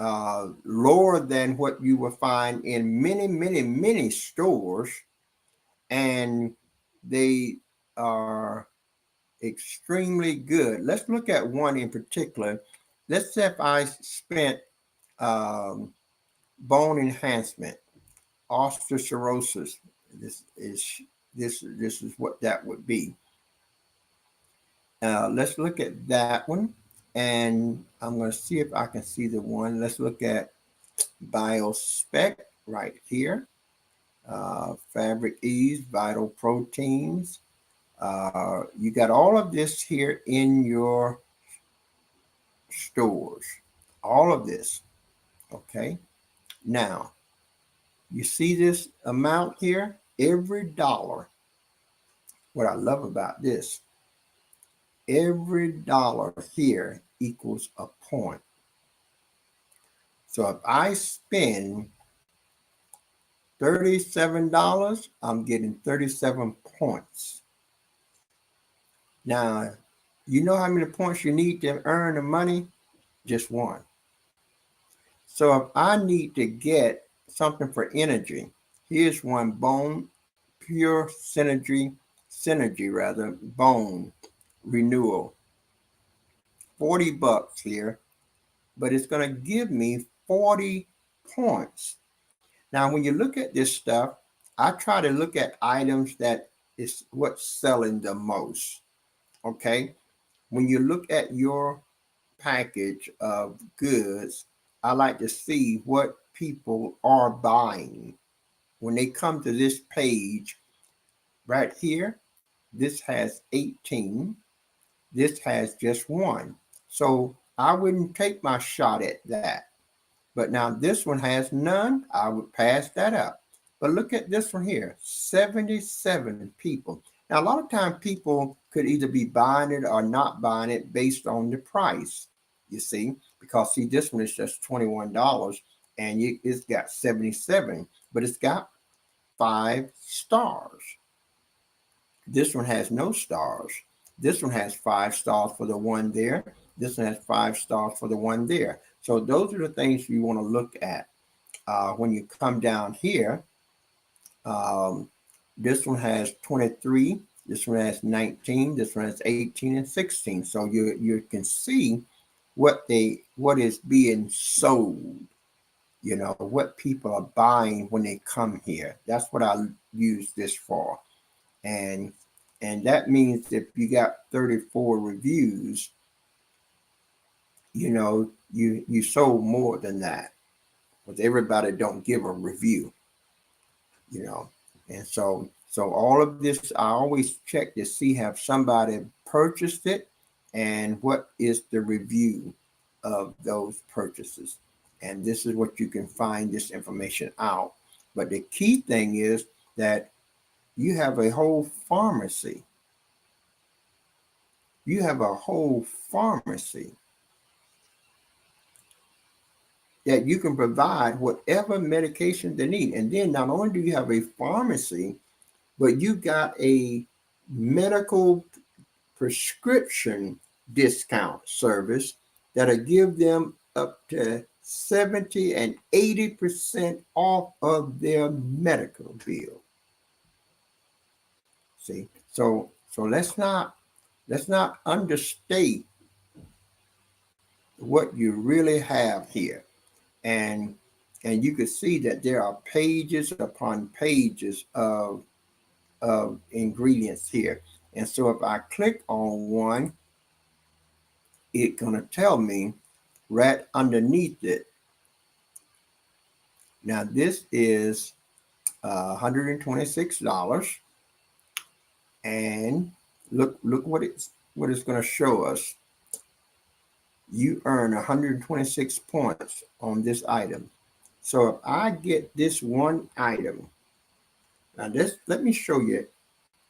lower than what you will find in many stores, and they are extremely good. Let's look at one in particular. Let's say if I spent bone enhancement, osteoporosis. This is what that would be. Let's look at that one, and I'm going to see if I can see the one. Let's look at BioSpec right here. Fabric Ease, Vital Proteins. You got all of this here in your stores. All of this. Okay. Now, you see this amount here? Every dollar. What I love about this, every dollar here equals a point. So if I spend $37, I'm getting 37 points. Now, you know how many points you need to earn the money? Just one. So if I need to get something for energy, here's one: bone pure synergy rather, bone renewal. $40 here, but it's going to give me 40 points. Now, when you look at this stuff, I try to look at items that is what's selling the most. Okay. When you look at your package of goods, I like to see what people are buying. When they come to this page right here, this has 18. This has just one. So I wouldn't take my shot at that. But now this one has none. I would pass that up. But look at this one here, 77 people. Now, a lot of times people could either be buying it or not buying it based on the price, you see, because see, this one is just $21 and it's got 77, but it's got 5 stars. This one has no stars. This one has 5 stars for the one there. This one has 5 stars for the one there. So those are the things you want to look at when you come down here. This one has 23. This one has 19. This one has 18 and 16. So you can see what is being sold. You know, what people are buying when they come here. That's what I use this for. And that means if you got 34 reviews, you know, you sold more than that. Because everybody don't give a review, you know. And so all of this, I always check to see have somebody purchased it and what is the review of those purchases. And this is what you can find this information out. But the key thing is that you have a whole pharmacy. You have a whole pharmacy that you can provide whatever medication they need. And then not only do you have a pharmacy, but you got a medical prescription discount service that'll give them up to 70 and 80% off of their medical bill. See, so let's not understate what you really have here. And you can see that there are pages upon pages of ingredients here. And so if I click on one, it's going to tell me right underneath it. Now this is $126, and look what it's going to show us. You earn 126 points on this item. So if I get this one item, now let me show you.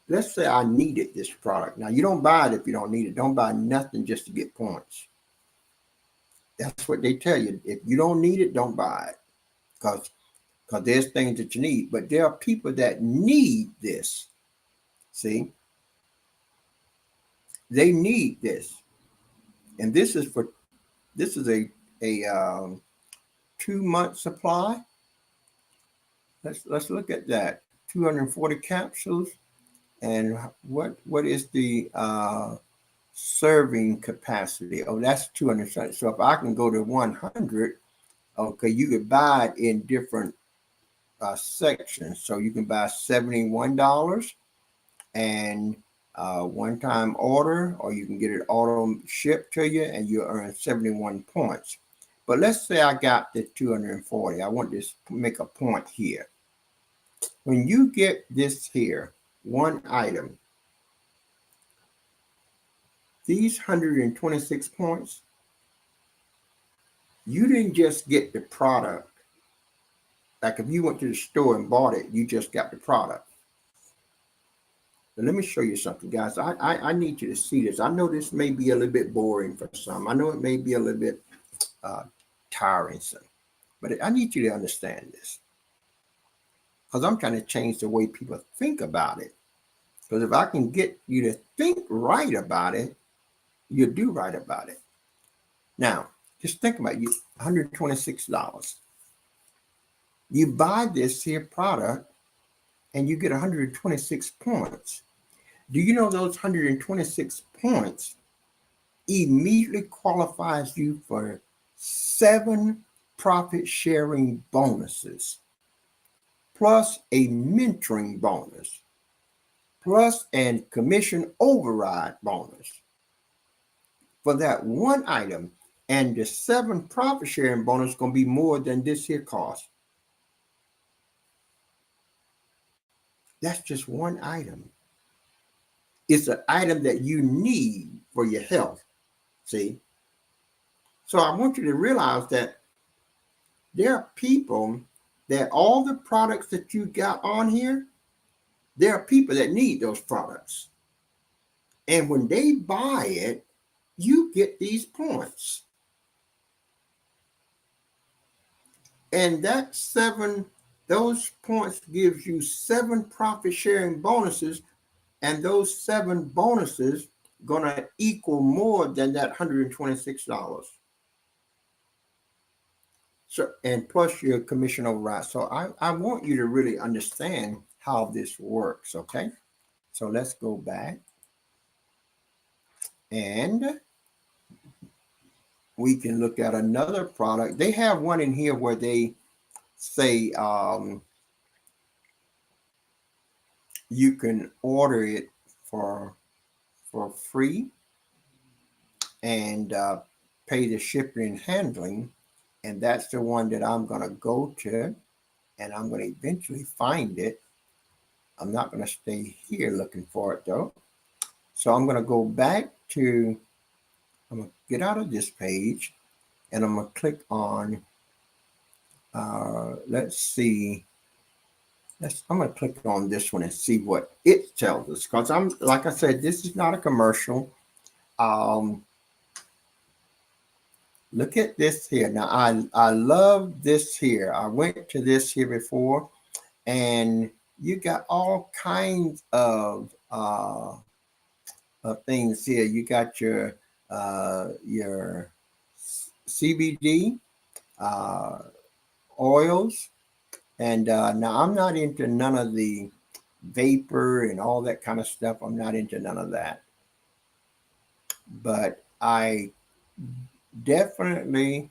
Let's say I needed this product. Now you don't buy it if you don't need it. Don't buy nothing just to get points. That's what they tell you. If you don't need it, don't buy it. Because there's things that you need. But there are people that need this. See? They need this. And this is a 2-month supply. Let's look at that. 240 capsules. And what is the serving capacity? Oh, that's 200. So if I can go to 100, okay, you could buy it in different sections. So you can buy $71 and one-time order, or you can get it auto shipped to you and you earn 71 points. But let's say I got the 240. I want to make a point here. When you get this here, one item, these 126 points, you didn't just get the product. Like if you went to the store and bought it, you just got the product. But let me show you something, guys. I need you to see this. I know this may be a little bit boring for some. I know it may be a little bit tiring, but I need you to understand this. because I'm trying to change the way people think about it. Because if I can get you to think right about it, you do right about it. Now, just think about it. $126. You buy this here product and you get 126 points. Do you know those 126 points immediately qualifies you for 7 profit sharing bonuses, plus a mentoring bonus, plus a commission override bonus for that one item. And the 7 profit sharing bonus is going to be more than this here cost. That's just one item. It's an item that you need for your health. See? So I want you to realize that there are people that all the products that you got on here, there are people that need those products. And when they buy it, you get these points. And that 7, those points gives you 7 profit sharing bonuses. And those 7 bonuses gonna equal more than that $126. So, and plus your commission override. So I want you to really understand how this works, okay? So let's go back. And we can look at another product. They have one in here where they say you can order it for free and pay the shipping and handling. And that's the one that I'm going to go to, and I'm going to eventually find it. I'm not going to stay here looking for it though. So I'm going to go back to, I'm going to get out of this page, and I'm going to click on, let's see. I'm going to click on this one and see what it tells us. Because like I said, this is not a commercial. Look at this here. Now, I love this here. I went to this here before, and you got all kinds of things here. You got your CBD oils, and now I'm not into none of the vapor and all that kind of stuff. I'm not into none of that, but I definitely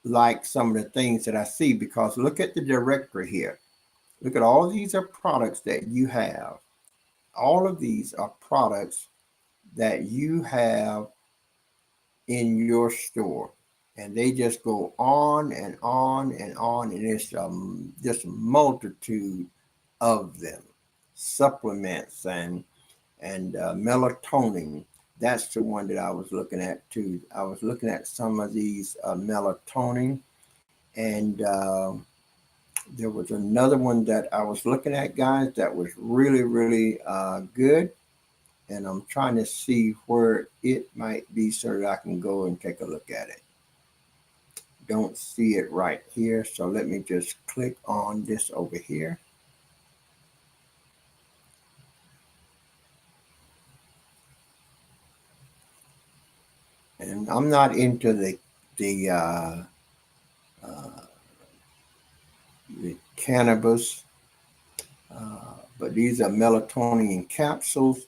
like some of the things that I see, because look at the directory here. Look at all these are products that you have. All of these are products that you have in your store, and they just go on and on and on, and it's just a multitude of them. Supplements and melatonin. That's the one that I was looking at too. I was looking at some of these melatonin, and there was another one that I was looking at, guys, that was really, really good. And I'm trying to see where it might be so that I can go and take a look at it. Don't see it right here. So let me just click on this over here. And I'm not into the cannabis, but these are melatonin capsules.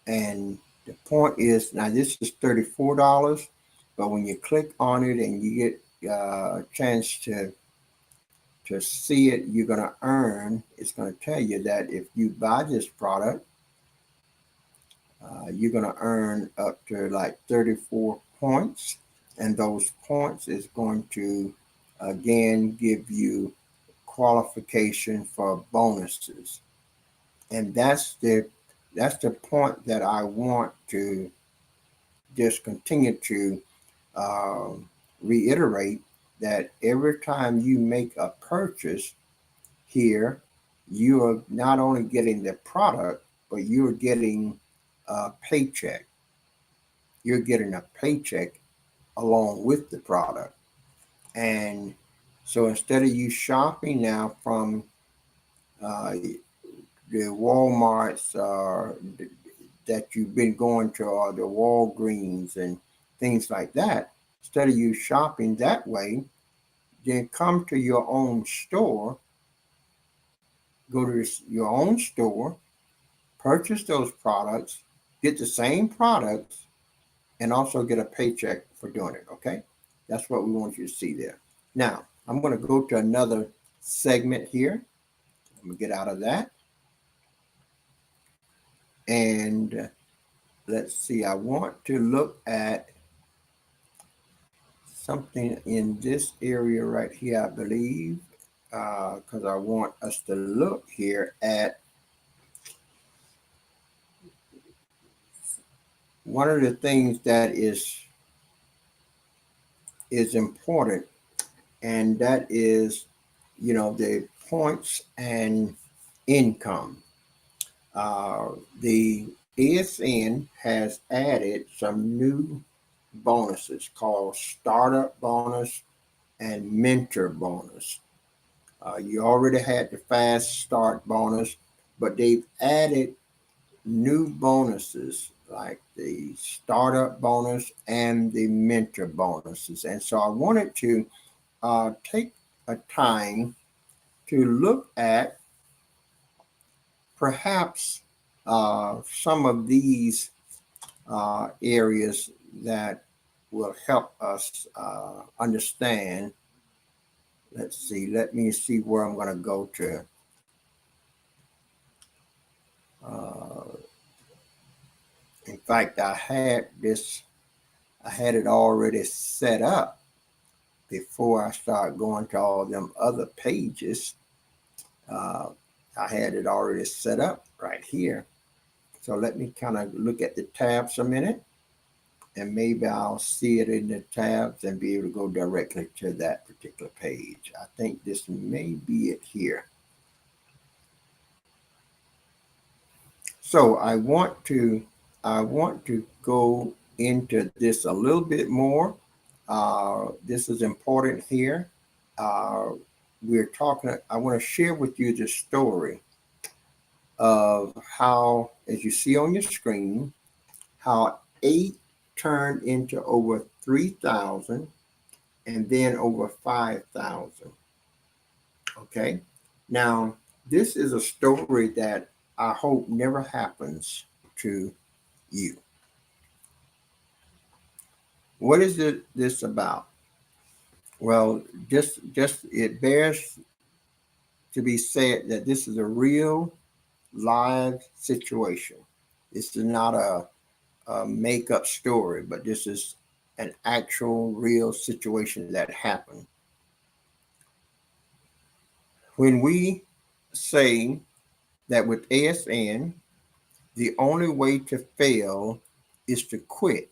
And the point is, now this is $34, but when you click on it and you get a chance to see it, you're going to earn, it's going to tell you that if you buy this product, you're going to earn up to like 34 points. And those points is going to, again, give you qualification for bonuses. And that's the point that I want to just continue to reiterate, that every time you make a purchase here, you are not only getting the product, but you're getting a paycheck. You're getting a paycheck along with the product. And so instead of you shopping now from the Walmarts that you've been going to, or the Walgreens and things like that, instead of you shopping that way, then come to your own store, go to your own store, purchase those products, get the same products, and also get a paycheck for doing it, okay? That's what we want you to see there. Now, I'm going to go to another segment here. I'm going to get out of that. And let's see, I want to look at something in this area right here, I believe, because I want us to look here at one of the things that is important, and that is, the points and income. The ASN has added some new bonuses called startup bonus and mentor bonus. You already had the fast start bonus, but they've added new bonuses like the startup bonus and the mentor bonuses. And so I wanted to take a time to look at perhaps some of these areas that will help us understand. Let's see, let me see where I'm going to go to. In fact, I had it already set up before I started going to all them other pages. I had it already set up right here. So let me kind of look at the tabs a minute, and maybe I'll see it in the tabs and be able to go directly to that particular page. I think this may be it here. So I want to go into this a little bit more. This is important here. I want to share with you the story of how, as you see on your screen, how 8 turned into over 3,000 and then over 5,000. Okay. Now, this is a story that I hope never happens to you. What is this about? Well, just it bears to be said that this is a real live situation. This is not a make-up story, but this is an actual real situation that happened. When we say that with ASN, the only way to fail is to quit,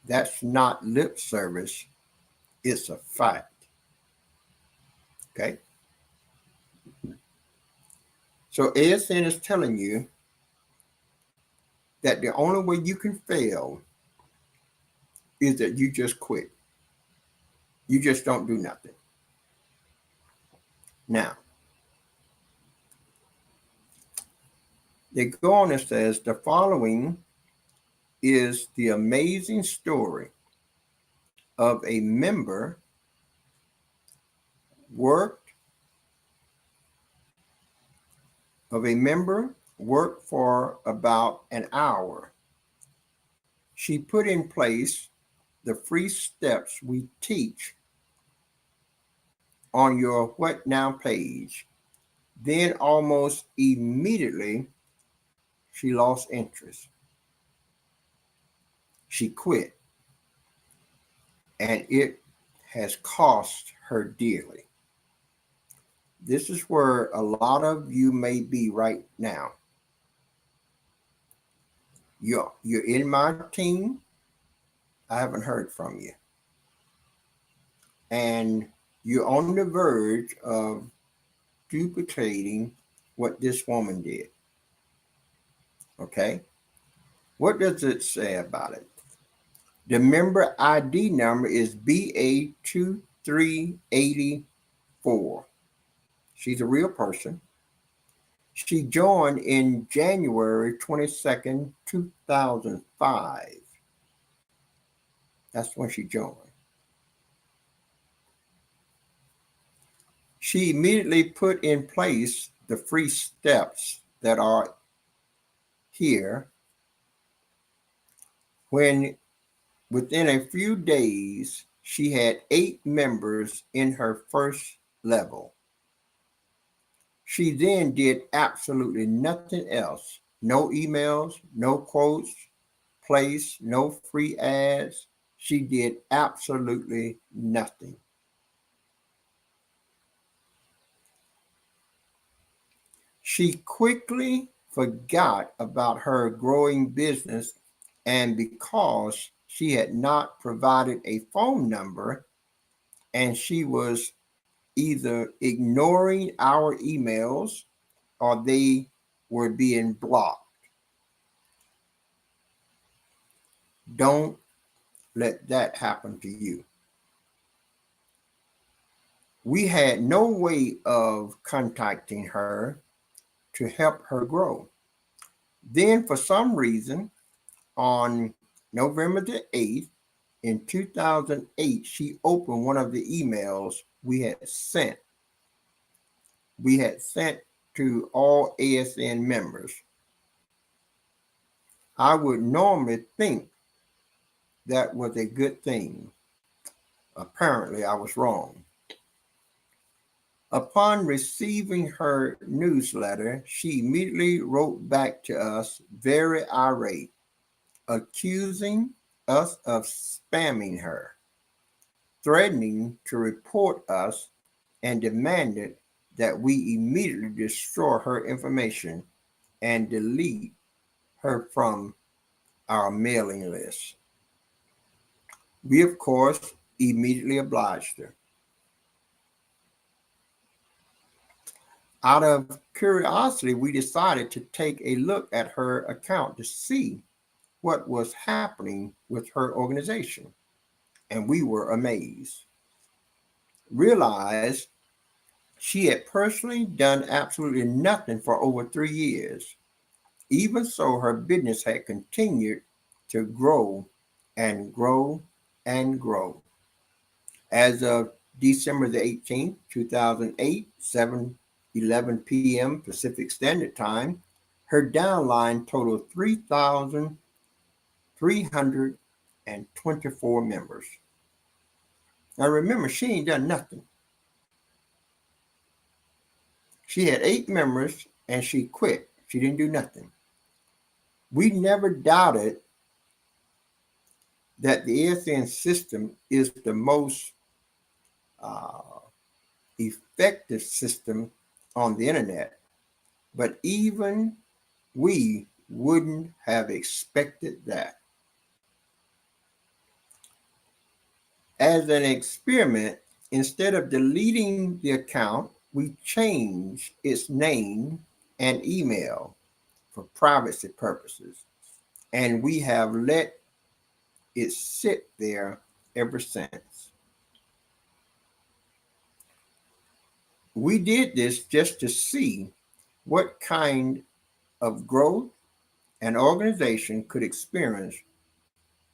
that's not lip service, it's a fact. Okay? So ASN is telling you that the only way you can fail is that you just quit. You just don't do nothing. Now, they go on and says the following is the amazing story of a member worked for about an hour. She put in place the free steps we teach on your What Now page. Then almost immediately, she lost interest. She quit. And it has cost her dearly. This is where a lot of you may be right now. You're in my team. I haven't heard from you. And you're on the verge of duplicating what this woman did. Okay? What does it say about it? The member ID number is BA2 384. She's a real person. She joined in January 22nd, 2005. That's when she joined. She immediately put in place the free steps that are here when within a few days she had 8 members in her first level. She then did absolutely nothing else. No emails, no quotes placed, no free ads. She did absolutely nothing. She quickly forgot about her growing business, and because she had not provided a phone number and she was either ignoring our emails or they were being blocked. Don't let that happen to you. We had no way of contacting her to help her grow. Then, for some reason, on November the 8th, in 2008, she opened one of the emails we had sent. We had sent to all ASN members. I would normally think that was a good thing. Apparently, I was wrong. Upon receiving her newsletter, she immediately wrote back to us very irate, accusing us of spamming her, threatening to report us, and demanded that we immediately destroy her information and delete her from our mailing list. We, of course, immediately obliged her. Out of curiosity, we decided to take a look at her account to see what was happening with her organization, and we were amazed. Realized she had personally done absolutely nothing for over 3 years. Even so, her business had continued to grow and grow and grow. As of December the 18th, 2008, 7:11 p.m. Pacific Standard Time, her downline totaled 3,324 members. Now remember, she ain't done nothing. She had 8 members and she quit. She didn't do nothing. We never doubted that the ASN system is the most effective system on the internet, but even we wouldn't have expected that. As an experiment, instead of deleting the account, we changed its name and email for privacy purposes, and we have let it sit there ever since. We did this just to see what kind of growth an organization could experience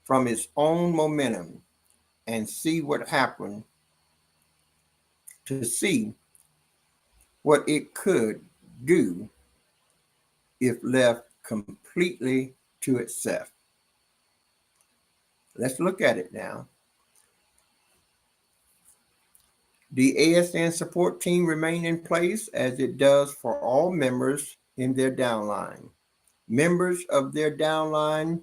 from its own momentum and see what happened, to see what it could do if left completely to itself. Let's look at it now. The ASN support team remained in place as it does for all members in their downline. Members of their downline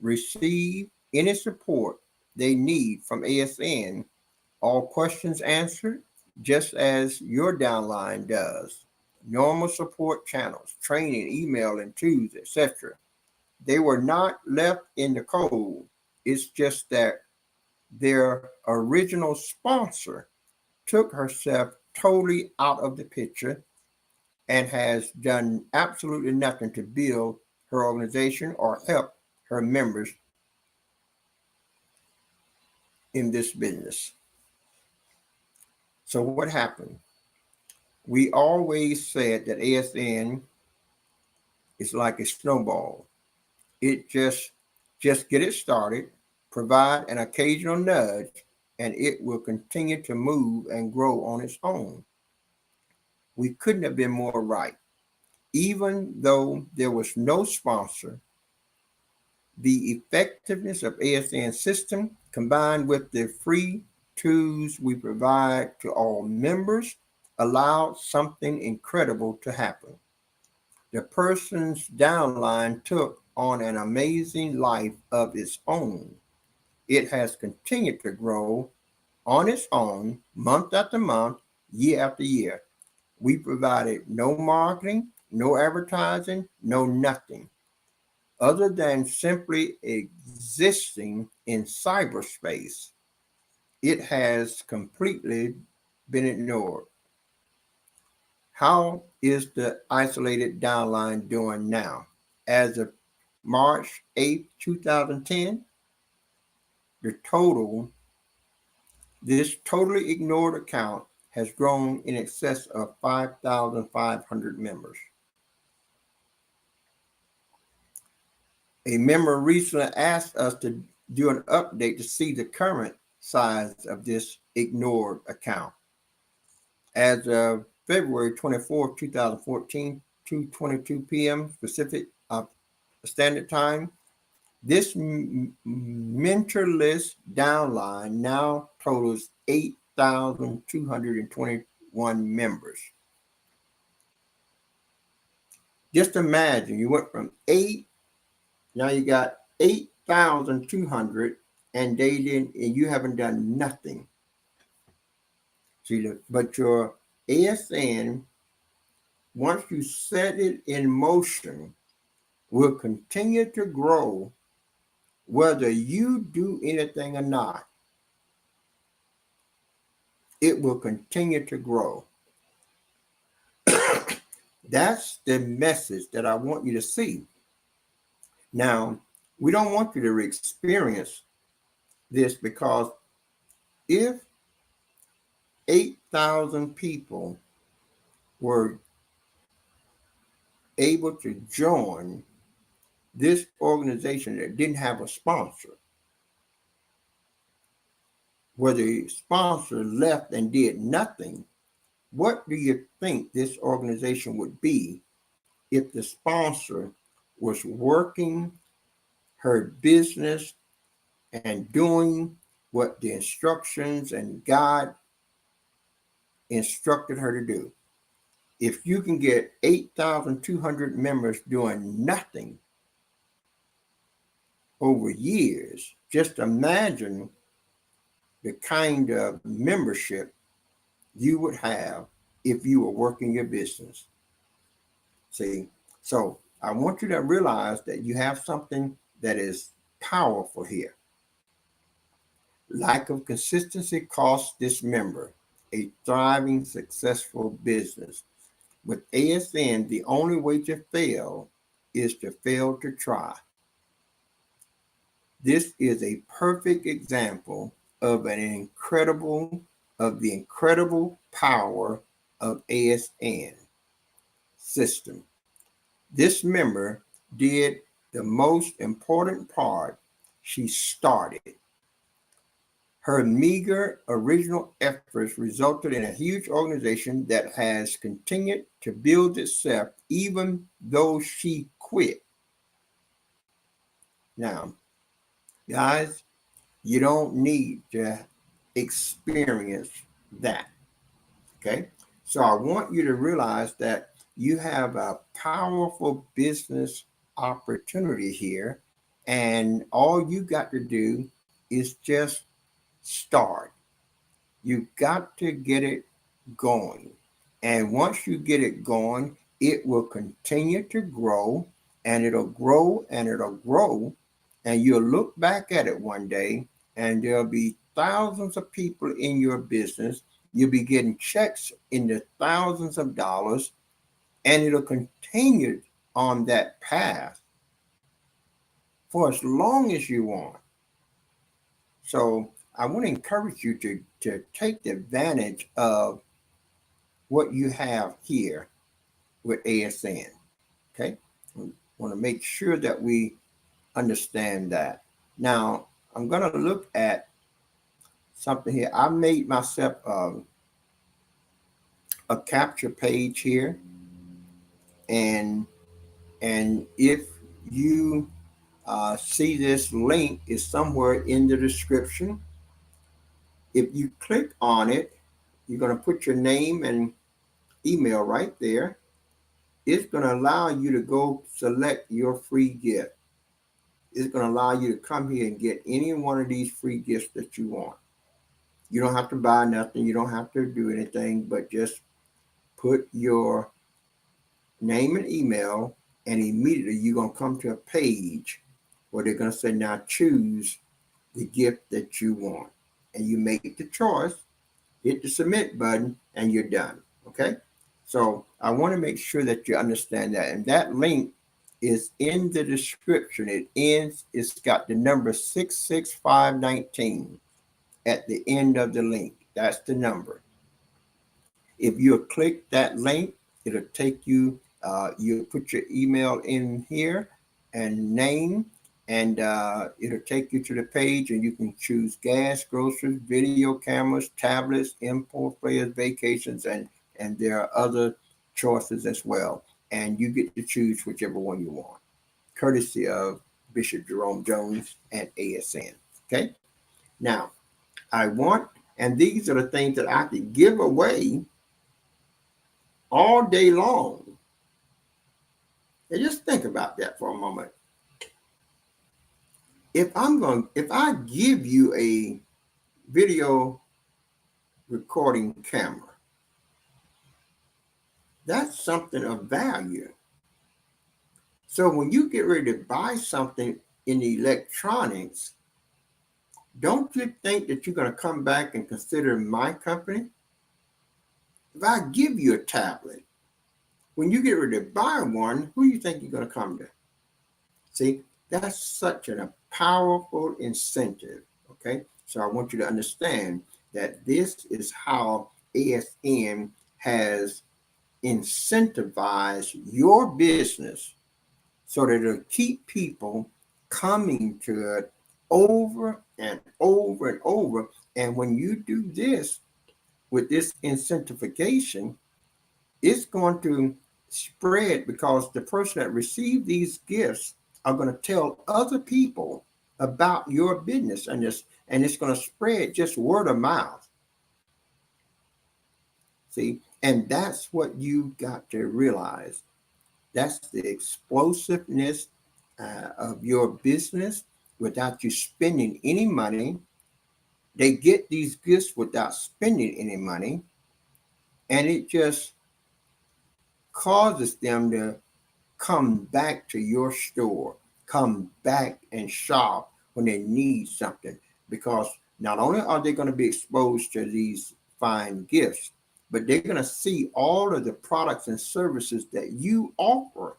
receive any support they need from ASN, all questions answered, just as your downline does. Normal support channels, training, email, and tools, etc. They were not left in the cold. It's just that their original sponsor took herself totally out of the picture and has done absolutely nothing to build her organization or help her members in this business. So what happened? We always said that ASN is like a snowball. It just get it started, provide an occasional nudge, and it will continue to move and grow on its own. We couldn't have been more right. Even though there was no sponsor, the effectiveness of ASN system combined with the free tools we provide to all members allowed something incredible to happen. The person's downline took on an amazing life of its own. It has continued to grow on its own month after month, year after year. We provided no marketing, no advertising, no nothing, other than simply existing in cyberspace. It has completely been ignored. How is the isolated downline doing now? As of March 8th, 2010, the total, this totally ignored account has grown in excess of 5,500 members. A member recently asked us to do an update to see the current size of this ignored account. As of February 24th, 2014, 2:22 p.m. Pacific Standard Time, this mentorless downline now totals 8,221 members. Just imagine you went from 8, now you got 8,200, and you haven't done nothing. See, but your ASN, once you set it in motion, will continue to grow whether you do anything or not. It will continue to grow. That's the message that I want you to see. Now, we don't want you to experience this, because if 8,000 people were able to join this organization that didn't have a sponsor, where the sponsor left and did nothing, what do you think this organization would be if the sponsor was working her business and doing what the instructions and God instructed her to do? If you can get 8,200 members doing nothing over years, just imagine the kind of membership you would have if you were working your business. See, so I want you to realize that you have something that is powerful here. Lack of consistency costs this member a thriving, successful business. With ASN, the only way to fail is to fail to try. This is a perfect example of the incredible power of ASN system. This member did the most important part. She started. Her meager original efforts resulted in a huge organization that has continued to build itself even though she quit. Now, guys, you don't need to experience that. Okay? So I want you to realize that you have a powerful business opportunity here, and all you got to do is just start. You got to get it going. And once you get it going, it will continue to grow, and it'll grow and it'll grow. And you'll look back at it one day, and there'll be thousands of people in your business. You'll be getting checks in the thousands of dollars, and it'll continue on that path for as long as you want. So I want to encourage you to take advantage of what you have here with ASN. Okay. We want to make sure that we understand that. Now, I'm going to look at something here. I made myself a capture page here. And if you see this link is somewhere in the description. If you click on it, you're going to put your name and email right there. It's going to allow you to go select your free gift. It's going to allow you to come here and get any one of these free gifts that you want. You don't have to buy nothing. You don't have to do anything, but just put your name and email, and immediately you're going to come to a page where they're going to say, now choose the gift that you want. And you make the choice, hit the submit button, and you're done. Okay? So I want to make sure that you understand that. And that link is in the description. It's got the number 66519 at the end of the link. That's the number. If you click that link, it'll take you, you put your email in here and name, and it'll take you to the page, and you can choose gas, groceries, video cameras, tablets, import players, vacations, and there are other choices as well. And you get to choose whichever one you want, courtesy of Bishop Jerome Jones and ASN. Okay. Now, and these are the things that I could give away all day long. And just think about that for a moment. If I give you a video recording camera, that's something of value. So when you get ready to buy something in electronics, don't you think that you're going to come back and consider my company? If I give you a tablet, when you get ready to buy one, who do you think you're going to come to? See, that's such a powerful incentive. Okay, so I want you to understand that this is how ASN has incentivized your business so that it'll keep people coming to it over and over and over. And when you do this with this incentivization, it's going to spread, because the person that received these gifts are going to tell other people about your business, and it's going to spread just word of mouth. See, and that's what you got to realize. That's the explosiveness of your business without you spending any money. They get these gifts without spending any money, and it just causes them to come back to your store, come back and shop when they need something, because not only are they going to be exposed to these fine gifts, but they're going to see all of the products and services that you offer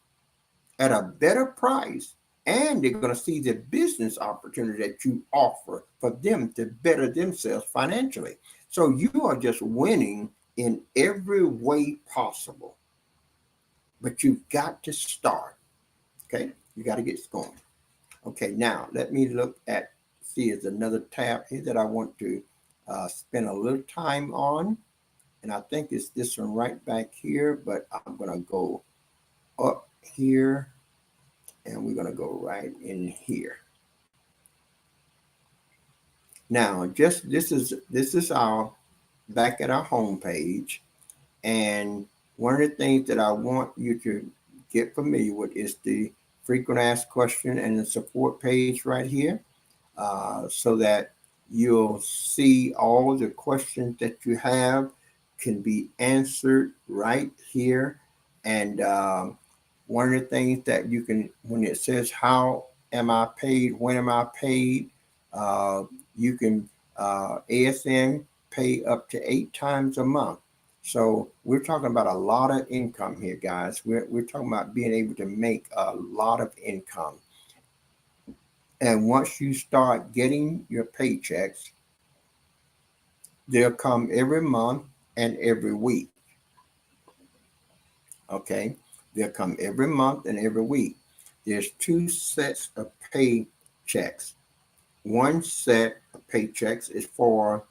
at a better price, and they're going to see the business opportunity that you offer for them to better themselves financially. So you are just winning in every way possible. But you've got to start. Okay, you got to get going. Okay, now let me look at, see, there's another tab here that I want to spend a little time on. And I think it's this one right back here, but I'm going to go up here and we're going to go right in here. Now, just this is our back at our home page. And one of the things that I want you to get familiar with is the frequent asked question and the support page right here, so that you'll see all the questions that you have can be answered right here. And one of the things that you can, when it says, how am I paid? When am I paid? You can, ASN pay up to 8 times a month. So we're talking about a lot of income here, guys. We're talking about being able to make a lot of income. And once you start getting your paychecks, They'll come every month and every week. Okay, they'll come every month and every week. There's two sets of paychecks. One set of paychecks is for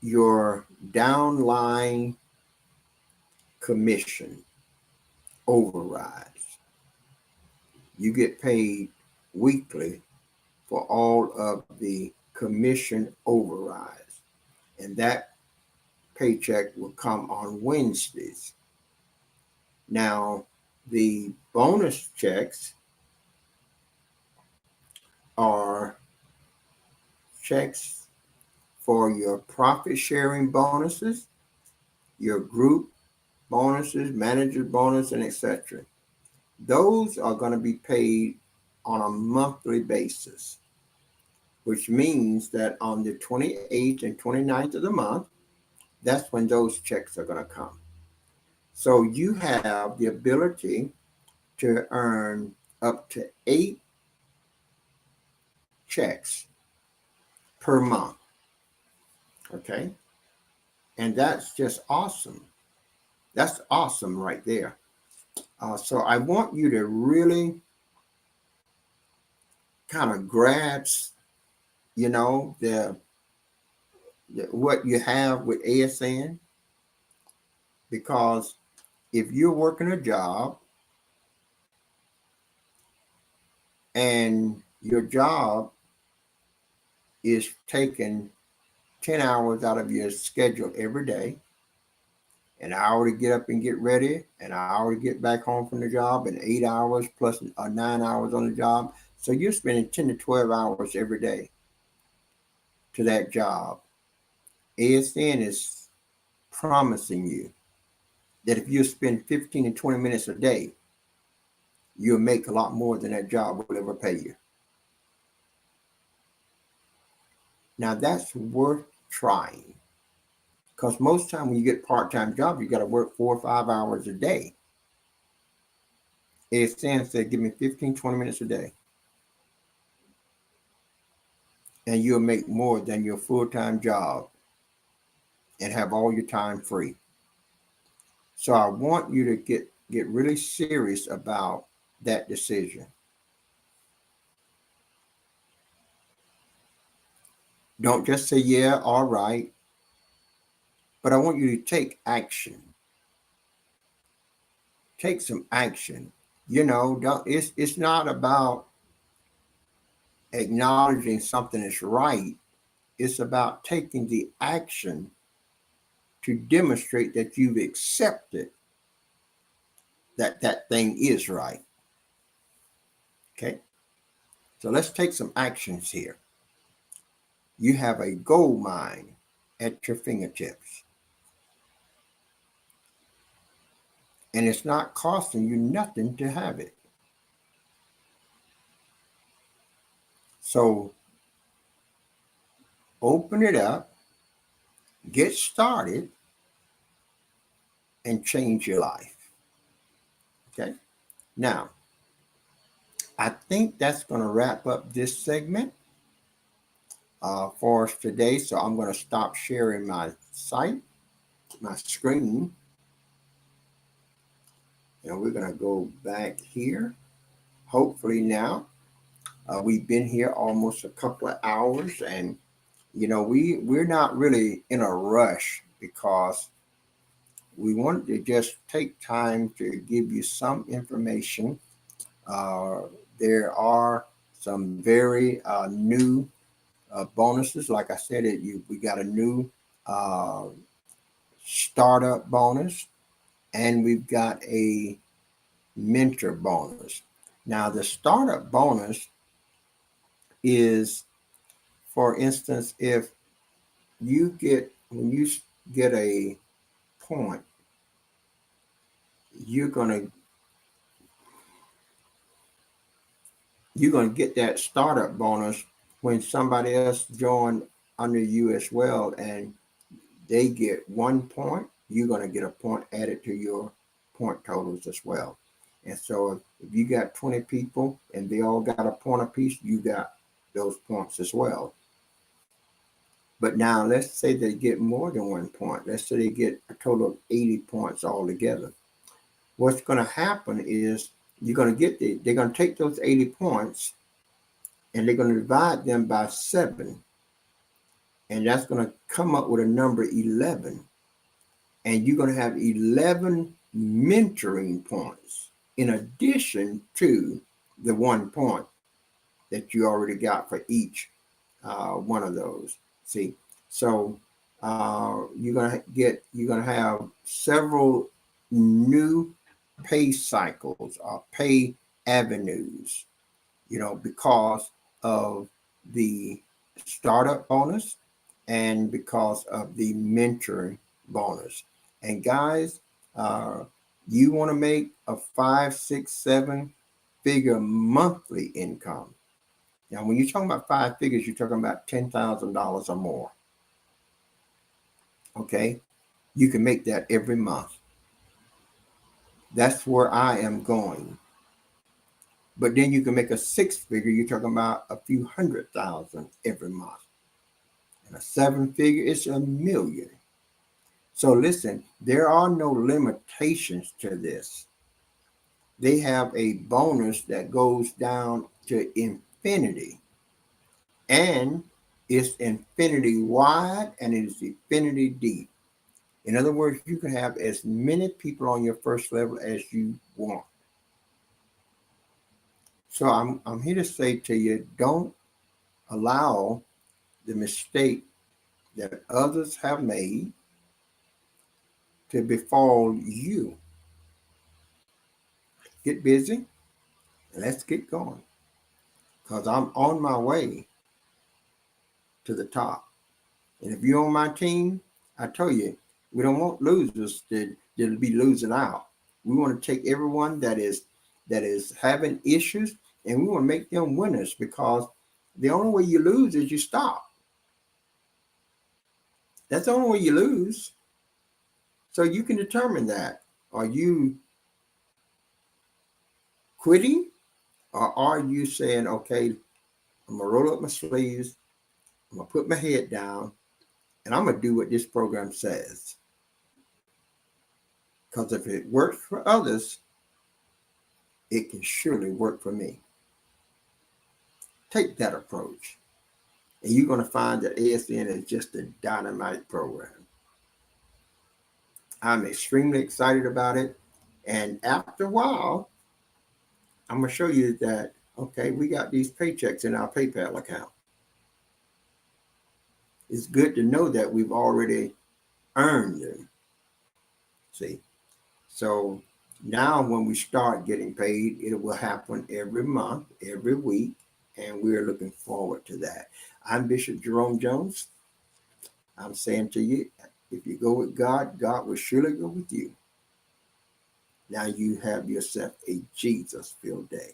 your downline commission overrides. You get paid weekly for all of the commission overrides, and that paycheck will come on Wednesdays. Now, the bonus checks are checks for your profit sharing bonuses, your group bonuses, manager bonus, and etc. Those are going to be paid on a monthly basis, which means that on the 28th and 29th of the month, that's when those checks are going to come. So you have the ability to earn up to 8 checks per month. Okay. And that's just awesome. That's awesome right there. So I want you to really kind of grasp, the what you have with ASN, because if you're working a job and your job is taking 10 hours out of your schedule every day, an hour to get up and get ready, an hour to get back home from the job, and 8 hours plus 9 hours on the job. So you're spending 10 to 12 hours every day to that job. ASN is promising you that if you spend 15 to 20 minutes a day, you'll make a lot more than that job will ever pay you. Now that's worth trying, because most time when you get part-time jobs, you got to work 4 or 5 hours a day. ASN said, give me 15, 20 minutes a day, and you'll make more than your full-time job and have all your time free. So I want you to get really serious about that decision. Don't just say, yeah, all right, but I want you to take action. Take some action. It's not about acknowledging something is right. It's about taking the action to demonstrate that you've accepted that that thing is right. Okay. So let's take some actions here. You have a gold mine at your fingertips, and it's not costing you nothing to have it. So open it up, get started, and change your life. Okay. Now, I think that's going to wrap up this segment for us today. So I'm going to stop sharing my site, my screen, and we're going to go back here. Hopefully now, we've been here almost a couple of hours, and we're not really in a rush, because we wanted to just take time to give you some information. There are some very new bonuses. Like I said, we got a new startup bonus, and we've got a mentor bonus. Now, the startup bonus is, for instance, if when you get a point, you're gonna get that startup bonus when somebody else join under you as well, and they get 1 point. You're going to get a point added to your point totals as well. And so if you got 20 people and they all got a point apiece, you got those points as well. But now let's say they get more than 1 point. Let's say they get a total of 80 points altogether. What's going to happen is they're going to take those 80 points and they're going to divide them by 7. And that's going to come up with a number 11. And you're going to have 11 mentoring points in addition to the 1 point that you already got for each one of those. See, so you're gonna have several new pay cycles or pay avenues, because of the startup bonus and because of the mentoring bonus. And guys, you want to make a 5, 6, 7 figure monthly income. Now, when you're talking about 5 figures, you're talking about $10,000 or more. Okay, you can make that every month. That's where I am going. But then you can make a 6 figure. You're talking about a few $100,000 every month. And a 7 figure, it's $1 million. So listen, there are no limitations to this. They have a bonus that goes down to infinity. And it's infinity wide and it is infinity deep. In other words, you can have as many people on your first level as you want. So I'm here to say to you, don't allow the mistake that others have made to befall you. Get busy and let's get going. Because I'm on my way to the top. And if you're on my team, I tell you, we don't want losers to be losing out. We want to take everyone that is having issues and we want to make them winners, because the only way you lose is you stop. That's the only way you lose. So you can determine that. Are you quitting, or are you saying, okay, I'm going to roll up my sleeves, I'm going to put my head down, and I'm going to do what this program says? Because if it works for others, it can surely work for me. Take that approach. And you're going to find that ASN is just a dynamite program. I'm extremely excited about it. And after a while, I'm going to show you that, okay, we got these paychecks in our PayPal account. It's good to know that we've already earned them. See? So now when we start getting paid, it will happen every month, every week, and we're looking forward to that. I'm Bishop Jerome Jones. I'm saying to you, if you go with God, God will surely go with you. Now you have yourself a Jesus-filled day.